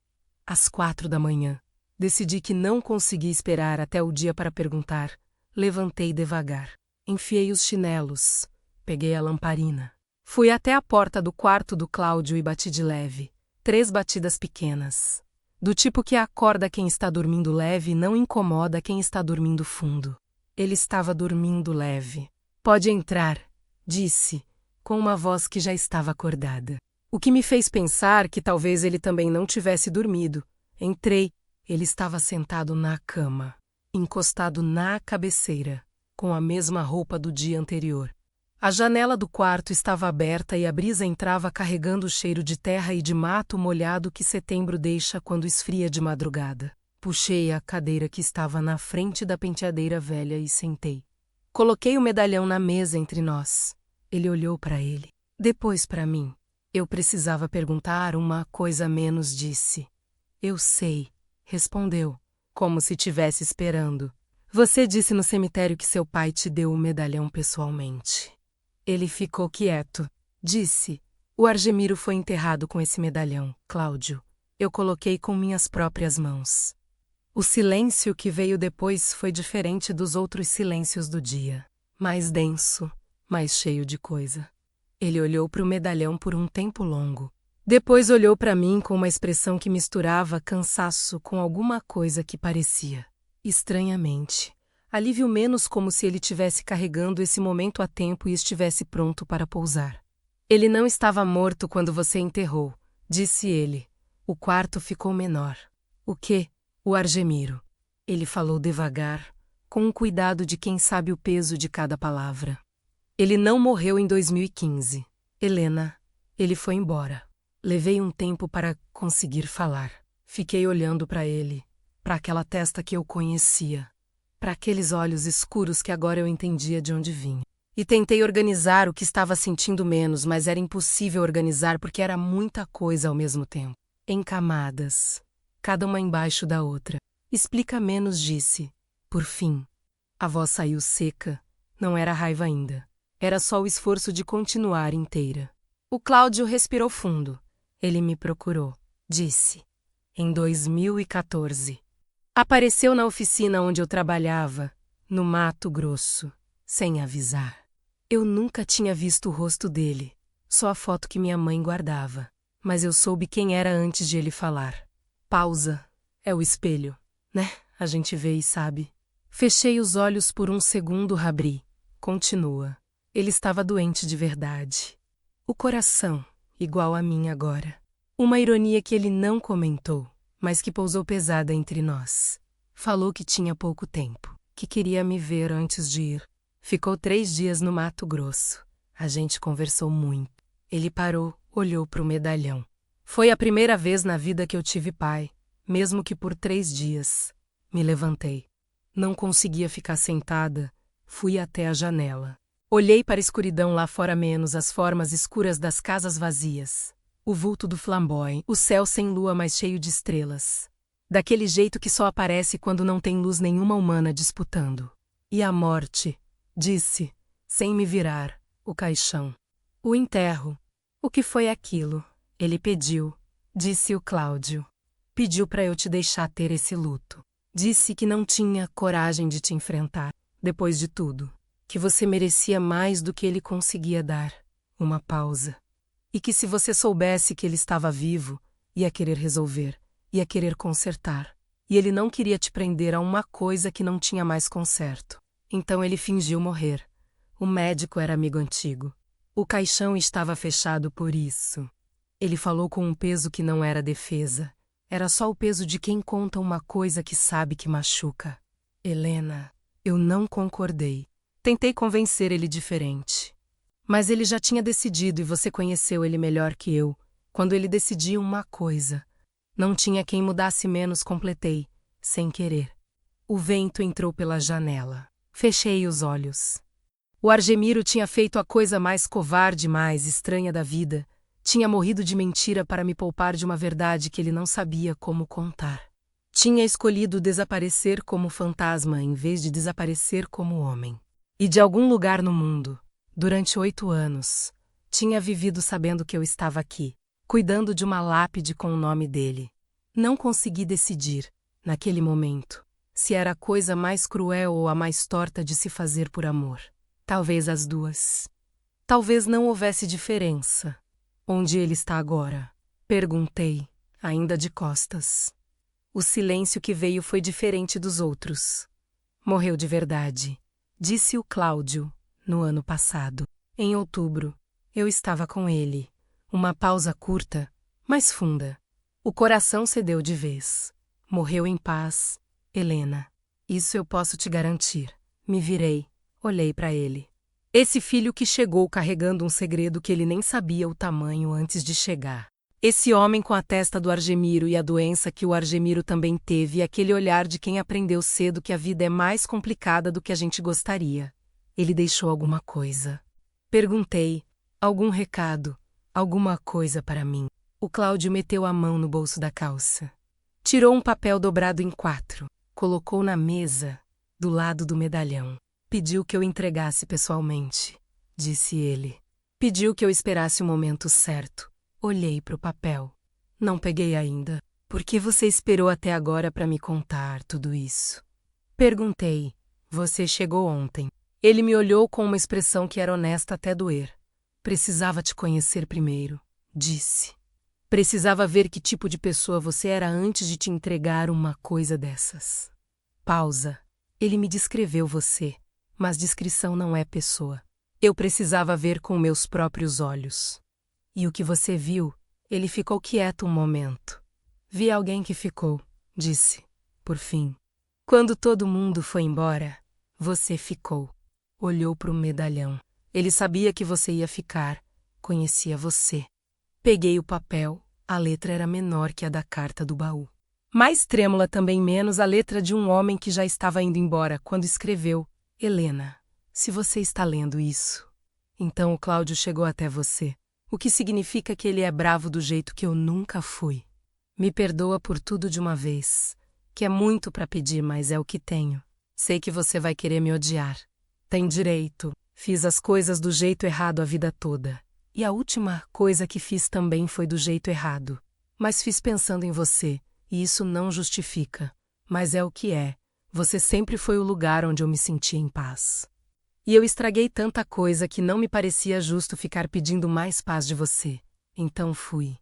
Às 4 da manhã, decidi que não conseguia esperar até o dia para perguntar. Levantei devagar, enfiei os chinelos, peguei a lamparina. Fui até a porta do quarto do Cláudio e bati de leve. 3 batidas pequenas. Do tipo que acorda quem está dormindo leve e não incomoda quem está dormindo fundo. Ele estava dormindo leve. Pode entrar, disse, com uma voz que já estava acordada. O que me fez pensar que talvez ele também não tivesse dormido. Entrei. Ele estava sentado na cama, encostado na cabeceira, com a mesma roupa do dia anterior. A janela do quarto estava aberta e a brisa entrava carregando o cheiro de terra e de mato molhado que setembro deixa quando esfria de madrugada. Puxei a cadeira que estava na frente da penteadeira velha e sentei. Coloquei o medalhão na mesa entre nós. Ele olhou para ele, depois para mim. Eu precisava perguntar uma coisa menos, disse. Eu sei, respondeu, como se tivesse esperando. Você disse no cemitério que seu pai te deu o medalhão pessoalmente. Ele ficou quieto. Disse, O Argemiro foi enterrado com esse medalhão, Cláudio. Eu coloquei com minhas próprias mãos. O silêncio que veio depois foi diferente dos outros silêncios do dia. Mais denso, mais cheio de coisa. Ele olhou para o medalhão por um tempo longo. Depois olhou para mim com uma expressão que misturava cansaço com alguma coisa que parecia, estranhamente, alívio, menos como se ele tivesse carregando esse momento a tempo e estivesse pronto para pousar. Ele não estava morto quando você enterrou, disse ele. O quarto ficou menor. O quê? O Argemiro. Ele falou devagar, com um cuidado de quem sabe o peso de cada palavra. Ele não morreu em 2015. Helena, ele foi embora. Levei um tempo para conseguir falar. Fiquei olhando para ele, para aquela testa que eu conhecia, para aqueles olhos escuros que agora eu entendia de onde vinha. E tentei organizar o que estava sentindo menos, mas era impossível organizar porque era muita coisa ao mesmo tempo. Em camadas, cada uma embaixo da outra. Explica menos, disse. Por fim, a voz saiu seca. Não era raiva ainda. Era só o esforço de continuar inteira. O Cláudio respirou fundo. Ele me procurou, disse. Em 2014. Apareceu na oficina onde eu trabalhava, no Mato Grosso, sem avisar. Eu nunca tinha visto o rosto dele, só a foto que minha mãe guardava. Mas eu soube quem era antes de ele falar. Pausa. É o espelho, né? A gente vê e sabe. Fechei os olhos por um segundo, abri. Continua. Ele estava doente de verdade. O coração, igual a mim agora. Uma ironia que ele não comentou, mas que pousou pesada entre nós. Falou que tinha pouco tempo, que queria me ver antes de ir. Ficou 3 dias no Mato Grosso. A gente conversou muito. Ele parou, olhou para o medalhão. Foi a primeira vez na vida que eu tive pai, mesmo que por 3 dias. Me levantei. Não conseguia ficar sentada. Fui até a janela. Olhei para a escuridão lá fora, menos as formas escuras das casas vazias. O vulto do flamboy, o céu sem lua mas cheio de estrelas. Daquele jeito que só aparece quando não tem luz nenhuma humana disputando. E a morte, disse, sem me virar, o caixão. O enterro. O que foi aquilo? Ele pediu, disse o Cláudio. Pediu para eu te deixar ter esse luto. Disse que não tinha coragem de te enfrentar, depois de tudo. Que você merecia mais do que ele conseguia dar. Uma pausa. E que se você soubesse que ele estava vivo, ia querer resolver, ia querer consertar. E ele não queria te prender a uma coisa que não tinha mais conserto. Então ele fingiu morrer. O médico era amigo antigo. O caixão estava fechado por isso. Ele falou com um peso que não era defesa. Era só o peso de quem conta uma coisa que sabe que machuca. Helena, eu não concordei. Tentei convencer ele diferente. Mas ele já tinha decidido e você conheceu ele melhor que eu. Quando ele decidia uma coisa. Não tinha quem mudasse menos, completei, sem querer. O vento entrou pela janela. Fechei os olhos. O Argemiro tinha feito a coisa mais covarde, mais estranha da vida. Tinha morrido de mentira para me poupar de uma verdade que ele não sabia como contar. Tinha escolhido desaparecer como fantasma em vez de desaparecer como homem. E de algum lugar no mundo, durante 8 anos, tinha vivido sabendo que eu estava aqui, cuidando de uma lápide com o nome dele. Não consegui decidir, naquele momento, se era a coisa mais cruel ou a mais torta de se fazer por amor. Talvez as duas. Talvez não houvesse diferença. Onde ele está agora? Perguntei, ainda de costas. O silêncio que veio foi diferente dos outros. Morreu de verdade, disse o Cláudio, no ano passado. Em outubro, eu estava com ele. Uma pausa curta, mas funda. O coração cedeu de vez. Morreu em paz, Helena. Isso eu posso te garantir. Me virei, olhei para ele. Esse filho que chegou carregando um segredo que ele nem sabia o tamanho antes de chegar. Esse homem com a testa do Argemiro e a doença que o Argemiro também teve e aquele olhar de quem aprendeu cedo que a vida é mais complicada do que a gente gostaria. Ele deixou alguma coisa. Perguntei, algum recado, alguma coisa para mim. O Cláudio meteu a mão no bolso da calça. Tirou um papel dobrado em 4, colocou na mesa, do lado do medalhão. Pediu que eu entregasse pessoalmente, disse ele. Pediu que eu esperasse o momento certo. Olhei para o papel. Não peguei ainda. Por que você esperou até agora para me contar tudo isso? Perguntei. Você chegou ontem. Ele me olhou com uma expressão que era honesta até doer. Precisava te conhecer primeiro, disse. Precisava ver que tipo de pessoa você era antes de te entregar uma coisa dessas. Pausa. Ele me descreveu você, mas descrição não é pessoa. Eu precisava ver com meus próprios olhos. E o que você viu? Ele ficou quieto um momento. Vi alguém que ficou, disse, por fim. Quando todo mundo foi embora, você ficou. Olhou para o medalhão. Ele sabia que você ia ficar. Conhecia você. Peguei o papel. A letra era menor que a da carta do baú. Mais trêmula também menos a letra de um homem que já estava indo embora quando escreveu: Helena, se você está lendo isso, então o Cláudio chegou até você. O que significa que ele é bravo do jeito que eu nunca fui. Me perdoa por tudo de uma vez, que é muito para pedir, mas é o que tenho. Sei que você vai querer me odiar. Tem direito. Fiz as coisas do jeito errado a vida toda. E a última coisa que fiz também foi do jeito errado. Mas fiz pensando em você, e isso não justifica. Mas é o que é. Você sempre foi o lugar onde eu me senti em paz. E eu estraguei tanta coisa que não me parecia justo ficar pedindo mais paz de você. Então fui.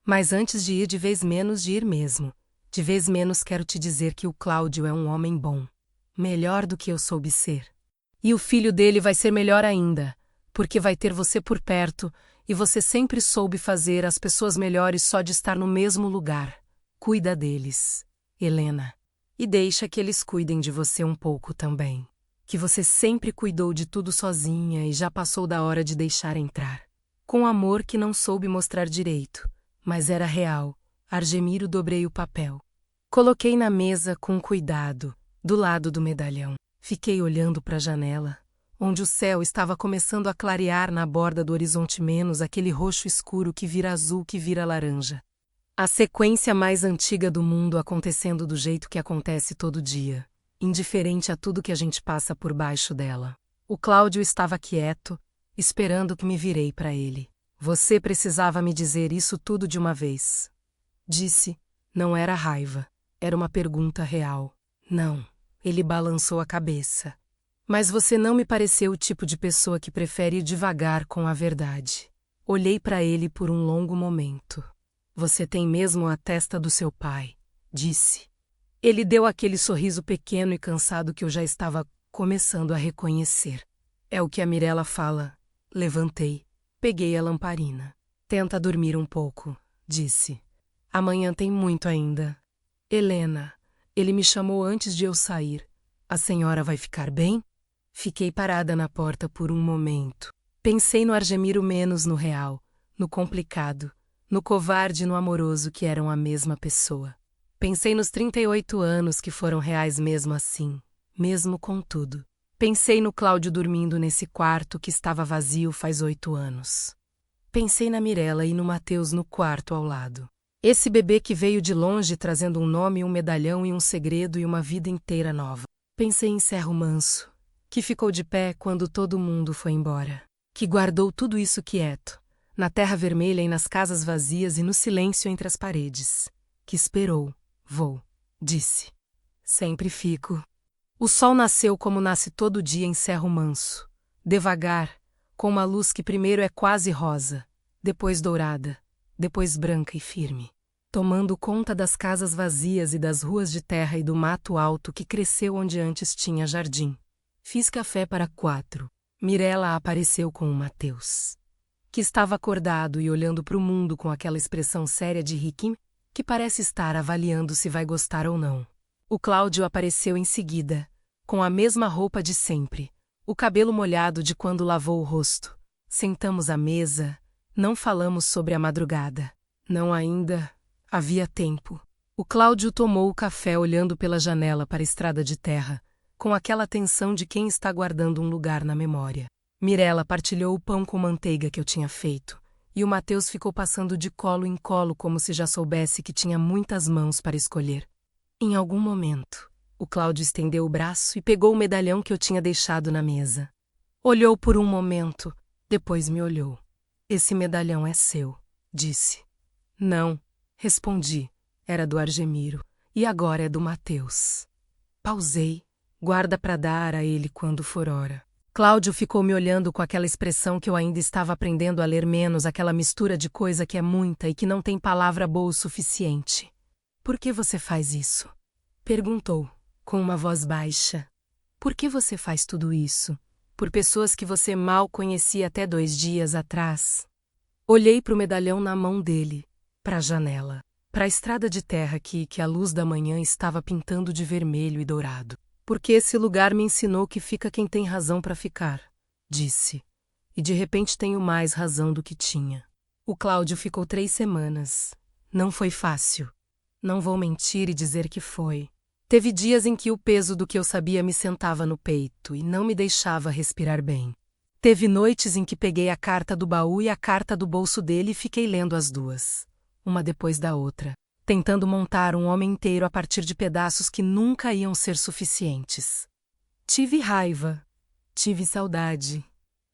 Mas antes de ir de vez menos de ir mesmo. De vez menos quero te dizer que o Cláudio é um homem bom. Melhor do que eu soube ser. E o filho dele vai ser melhor ainda. Porque vai ter você por perto, e você sempre soube fazer as pessoas melhores só de estar no mesmo lugar. Cuida deles, Helena. E deixa que eles cuidem de você um pouco também. Que você sempre cuidou de tudo sozinha e já passou da hora de deixar entrar. Com amor que não soube mostrar direito, mas era real. Argemiro, dobrei o papel. Coloquei na mesa com cuidado, do lado do medalhão. Fiquei olhando para a janela, onde o céu estava começando a clarear na borda do horizonte menos aquele roxo escuro que vira azul que vira laranja. A sequência mais antiga do mundo acontecendo do jeito que acontece todo dia, indiferente a tudo que a gente passa por baixo dela. O Cláudio estava quieto, esperando que me virei para ele. Você precisava me dizer isso tudo de uma vez. Disse, não era raiva, era uma pergunta real. Não, ele balançou a cabeça. Mas você não me pareceu o tipo de pessoa que prefere ir devagar com a verdade. Olhei para ele por um longo momento. Você tem mesmo a testa do seu pai, disse. Ele deu aquele sorriso pequeno e cansado que eu já estava começando a reconhecer. É o que a Mirella fala. Levantei. Peguei a lamparina. Tenta dormir um pouco, disse. Amanhã tem muito ainda. Helena, ele me chamou antes de eu sair. A senhora vai ficar bem? Fiquei parada na porta por um momento. Pensei no Argemiro menos no real, no complicado, no covarde e no amoroso que eram a mesma pessoa. Pensei nos 38 anos que foram reais mesmo assim, mesmo com tudo. Pensei no Cláudio dormindo nesse quarto que estava vazio faz 8 anos. Pensei na Mirella e no Mateus no quarto ao lado. Esse bebê que veio de longe trazendo um nome, um medalhão e um segredo e uma vida inteira nova. Pensei em Cerro Manso, que ficou de pé quando todo mundo foi embora. Que guardou tudo isso quieto, na terra vermelha e nas casas vazias e no silêncio entre as paredes. Que esperou. Vou, disse. Sempre fico. O sol nasceu como nasce todo dia em Cerro Manso. Devagar, com uma luz que primeiro é quase rosa, depois dourada, depois branca e firme. Tomando conta das casas vazias e das ruas de terra e do mato alto que cresceu onde antes tinha jardim. Fiz café para 4. Mirella apareceu com o Mateus, que estava acordado e olhando para o mundo com aquela expressão séria de riquinho, que parece estar avaliando se vai gostar ou não. O Cláudio apareceu em seguida, com a mesma roupa de sempre, o cabelo molhado de quando lavou o rosto. Sentamos à mesa, não falamos sobre a madrugada. Não ainda, havia tempo. O Cláudio tomou o café olhando pela janela para a estrada de terra, com aquela tensão de quem está guardando um lugar na memória. Mirella partilhou o pão com manteiga que eu tinha feito, e o Mateus ficou passando de colo em colo como se já soubesse que tinha muitas mãos para escolher. Em algum momento, o Cláudio estendeu o braço e pegou o medalhão que eu tinha deixado na mesa. Olhou por um momento, depois me olhou. Esse medalhão é seu, disse. Não, respondi. Era do Argemiro. E agora é do Mateus. Pausei. Guarda para dar a ele quando for hora. Cláudio ficou me olhando com aquela expressão que eu ainda estava aprendendo a ler menos, aquela mistura de coisa que é muita e que não tem palavra boa o suficiente. Por que você faz isso? Perguntou, com uma voz baixa. Por que você faz tudo isso? Por pessoas que você mal conhecia até 2 dias atrás? Olhei para o medalhão na mão dele, para a janela, para a estrada de terra que a luz da manhã estava pintando de vermelho e dourado. Porque esse lugar me ensinou que fica quem tem razão para ficar, disse. E de repente tenho mais razão do que tinha. O Cláudio ficou 3 semanas. Não foi fácil. Não vou mentir e dizer que foi. Teve dias em que o peso do que eu sabia me sentava no peito e não me deixava respirar bem. Teve noites em que peguei a carta do baú e a carta do bolso dele e fiquei lendo as duas, uma depois da outra, tentando montar um homem inteiro a partir de pedaços que nunca iam ser suficientes. Tive raiva, tive saudade,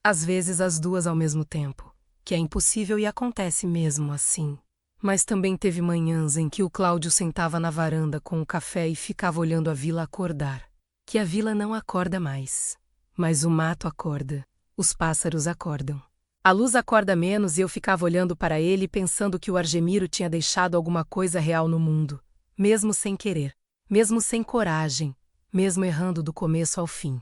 às vezes as duas ao mesmo tempo, que é impossível e acontece mesmo assim. Mas também teve manhãs em que o Cláudio sentava na varanda com o café e ficava olhando a vila acordar. Que a vila não acorda mais, mas o mato acorda, os pássaros acordam. A luz acorda menos e eu ficava olhando para ele pensando que o Argemiro tinha deixado alguma coisa real no mundo, mesmo sem querer, mesmo sem coragem, mesmo errando do começo ao fim.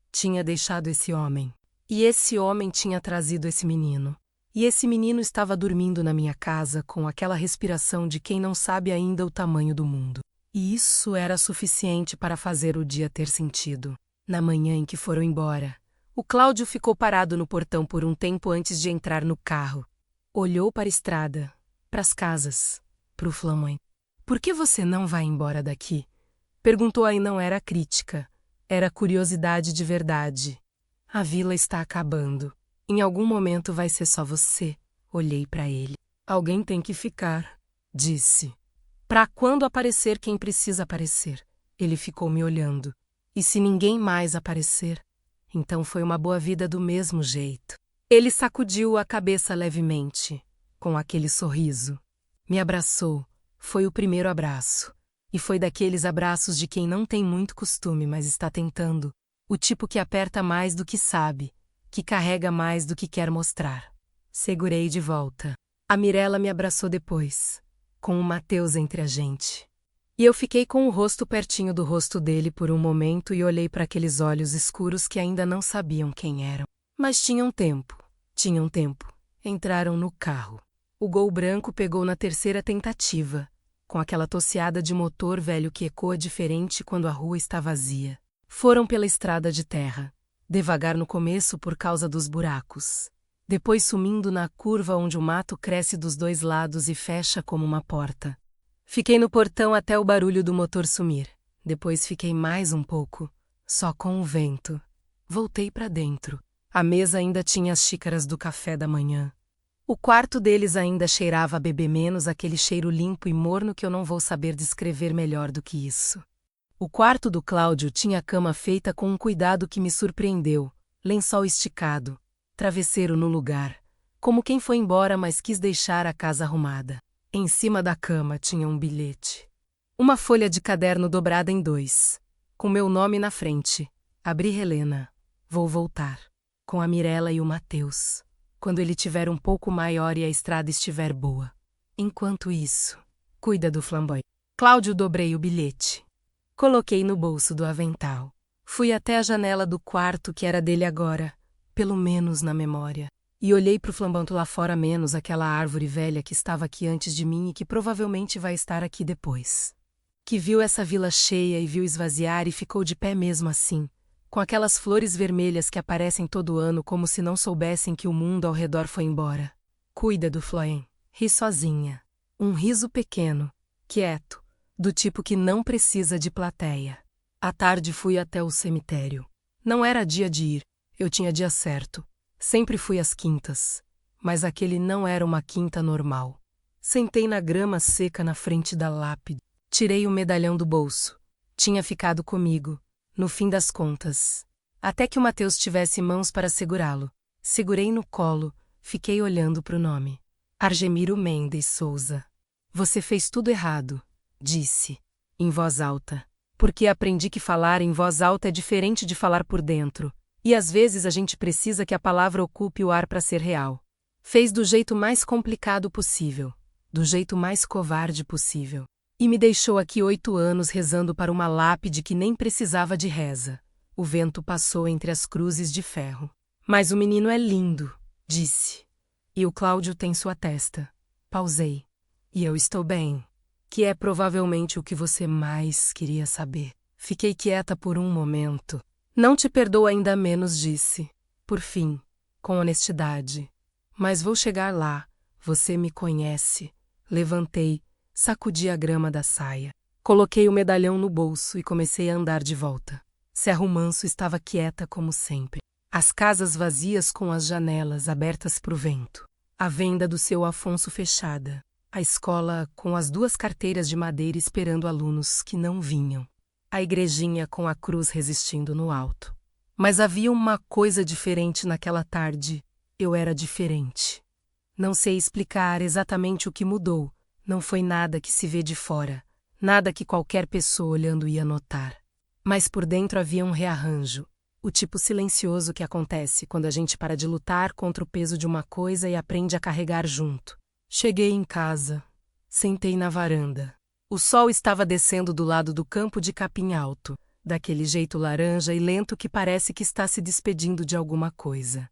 Tinha deixado esse homem. E esse homem tinha trazido esse menino. E esse menino estava dormindo na minha casa com aquela respiração de quem não sabe ainda o tamanho do mundo. E isso era suficiente para fazer o dia ter sentido. Na manhã em que foram embora, o Cláudio ficou parado no portão por um tempo antes de entrar no carro. Olhou para a estrada, para as casas, para o Flamand. Por que você não vai embora daqui? Perguntou aí. Não era crítica, era curiosidade de verdade. A vila está acabando. Em algum momento vai ser só você. Olhei para ele. Alguém tem que ficar, disse. Para quando aparecer quem precisa aparecer? Ele ficou me olhando. E se ninguém mais aparecer? Então foi uma boa vida do mesmo jeito. Ele sacudiu a cabeça levemente, com aquele sorriso. Me abraçou. Foi o primeiro abraço. E foi daqueles abraços de quem não tem muito costume, mas está tentando. O tipo que aperta mais do que sabe, que carrega mais do que quer mostrar. Segurei de volta. A Mirella me abraçou depois, com o Mateus entre a gente. E eu fiquei com o rosto pertinho do rosto dele por um momento e olhei para aqueles olhos escuros que ainda não sabiam quem eram. Mas tinham tempo. Entraram no carro. O Gol branco pegou na 3ª tentativa, com aquela toceada de motor velho que ecoa diferente quando a rua está vazia. Foram pela estrada de terra. Devagar no começo por causa dos buracos. Depois sumindo na curva onde o mato cresce dos 2 lados e fecha como uma porta. Fiquei no portão até o barulho do motor sumir. Depois fiquei mais um pouco, só com o vento. Voltei para dentro. A mesa ainda tinha as xícaras do café da manhã. O quarto deles ainda cheirava a bebê, menos aquele cheiro limpo e morno que eu não vou saber descrever melhor do que isso. O quarto do Cláudio tinha a cama feita com um cuidado que me surpreendeu, lençol esticado, travesseiro no lugar, como quem foi embora mas quis deixar a casa arrumada. Em cima da cama tinha um bilhete. Uma folha de caderno dobrada em 2, com meu nome na frente. Abri. Helena. Vou voltar. Com a Mirella e o Mateus. Quando ele tiver um pouco maior e a estrada estiver boa. Enquanto isso, cuida do Flamboy. Cláudio. Dobrei o bilhete. Coloquei no bolso do avental. Fui até a janela do quarto que era dele agora, pelo menos na memória. E olhei para o Flamboy lá fora, menos aquela árvore velha que estava aqui antes de mim e que provavelmente vai estar aqui depois. Que viu essa vila cheia e viu esvaziar e ficou de pé mesmo assim, com aquelas flores vermelhas que aparecem todo ano como se não soubessem que o mundo ao redor foi embora. Cuida do Flamboy. Ri sozinha. Um riso pequeno, quieto, do tipo que não precisa de plateia. À tarde fui até o cemitério. Não era dia de ir, eu tinha dia certo. Sempre fui às quintas, mas aquele não era uma quinta normal. Sentei na grama seca na frente da lápide. Tirei o medalhão do bolso. Tinha ficado comigo, no fim das contas. Até que o Mateus tivesse mãos para segurá-lo. Segurei no colo, Fiquei olhando para o nome. Argemiro Mendes Souza. Você fez tudo errado, disse, em voz alta. Porque aprendi que falar em voz alta é diferente de falar por dentro, e às vezes a gente precisa que a palavra ocupe o ar para ser real. Fez do jeito mais complicado possível, do jeito mais covarde possível. E me deixou aqui 8 anos rezando para uma lápide que nem precisava de reza. O vento passou entre as cruzes de ferro. Mas o menino é lindo, disse. E o Cláudio tem sua testa. Pausei. E eu estou bem. Que é provavelmente o que você mais queria saber. Fiquei quieta por um momento. Não te perdoo ainda menos, disse. Por fim, com honestidade. Mas vou chegar lá. Você me conhece. Levantei, sacudi a grama da saia. Coloquei o medalhão no bolso e comecei a andar de volta. Cerro Manso estava quieta como sempre. As casas vazias com as janelas abertas para o vento. A venda do seu Afonso fechada. A escola com as 2 carteiras de madeira esperando alunos que não vinham. A igrejinha com a cruz resistindo no alto. Mas havia uma coisa diferente naquela tarde. Eu era diferente. Não sei explicar exatamente o que mudou. Não foi nada que se vê de fora. Nada que qualquer pessoa olhando ia notar. Mas por dentro havia um rearranjo. O tipo silencioso que acontece quando a gente para de lutar contra o peso de uma coisa e aprende a carregar junto. Cheguei em casa. Sentei na varanda. O sol estava descendo do lado do campo de capim alto, daquele jeito laranja e lento que parece que está se despedindo de alguma coisa.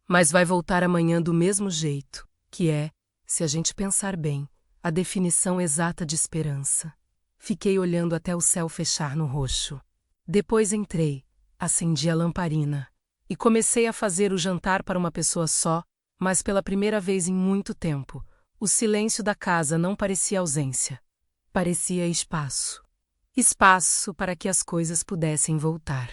Mas vai voltar amanhã do mesmo jeito, que é, se a gente pensar bem, a definição exata de esperança. Fiquei olhando até o céu fechar no roxo. Depois entrei, acendi a lamparina e comecei a fazer o jantar para uma pessoa só, mas pela primeira vez em muito tempo. O silêncio da casa não parecia ausência. Parecia espaço. Espaço para que as coisas pudessem voltar.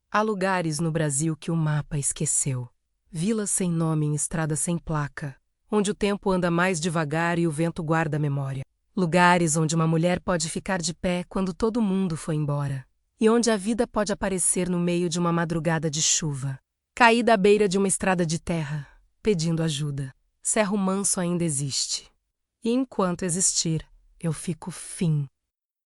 Há lugares no Brasil que o mapa esqueceu. Vilas sem nome em estradas sem placa, onde o tempo anda mais devagar e o vento guarda a memória. Lugares onde uma mulher pode ficar de pé quando todo mundo foi embora. E onde a vida pode aparecer no meio de uma madrugada de chuva. Caída à beira de uma estrada de terra, pedindo ajuda. Cerro Manso ainda existe. E enquanto existir, eu fico fim.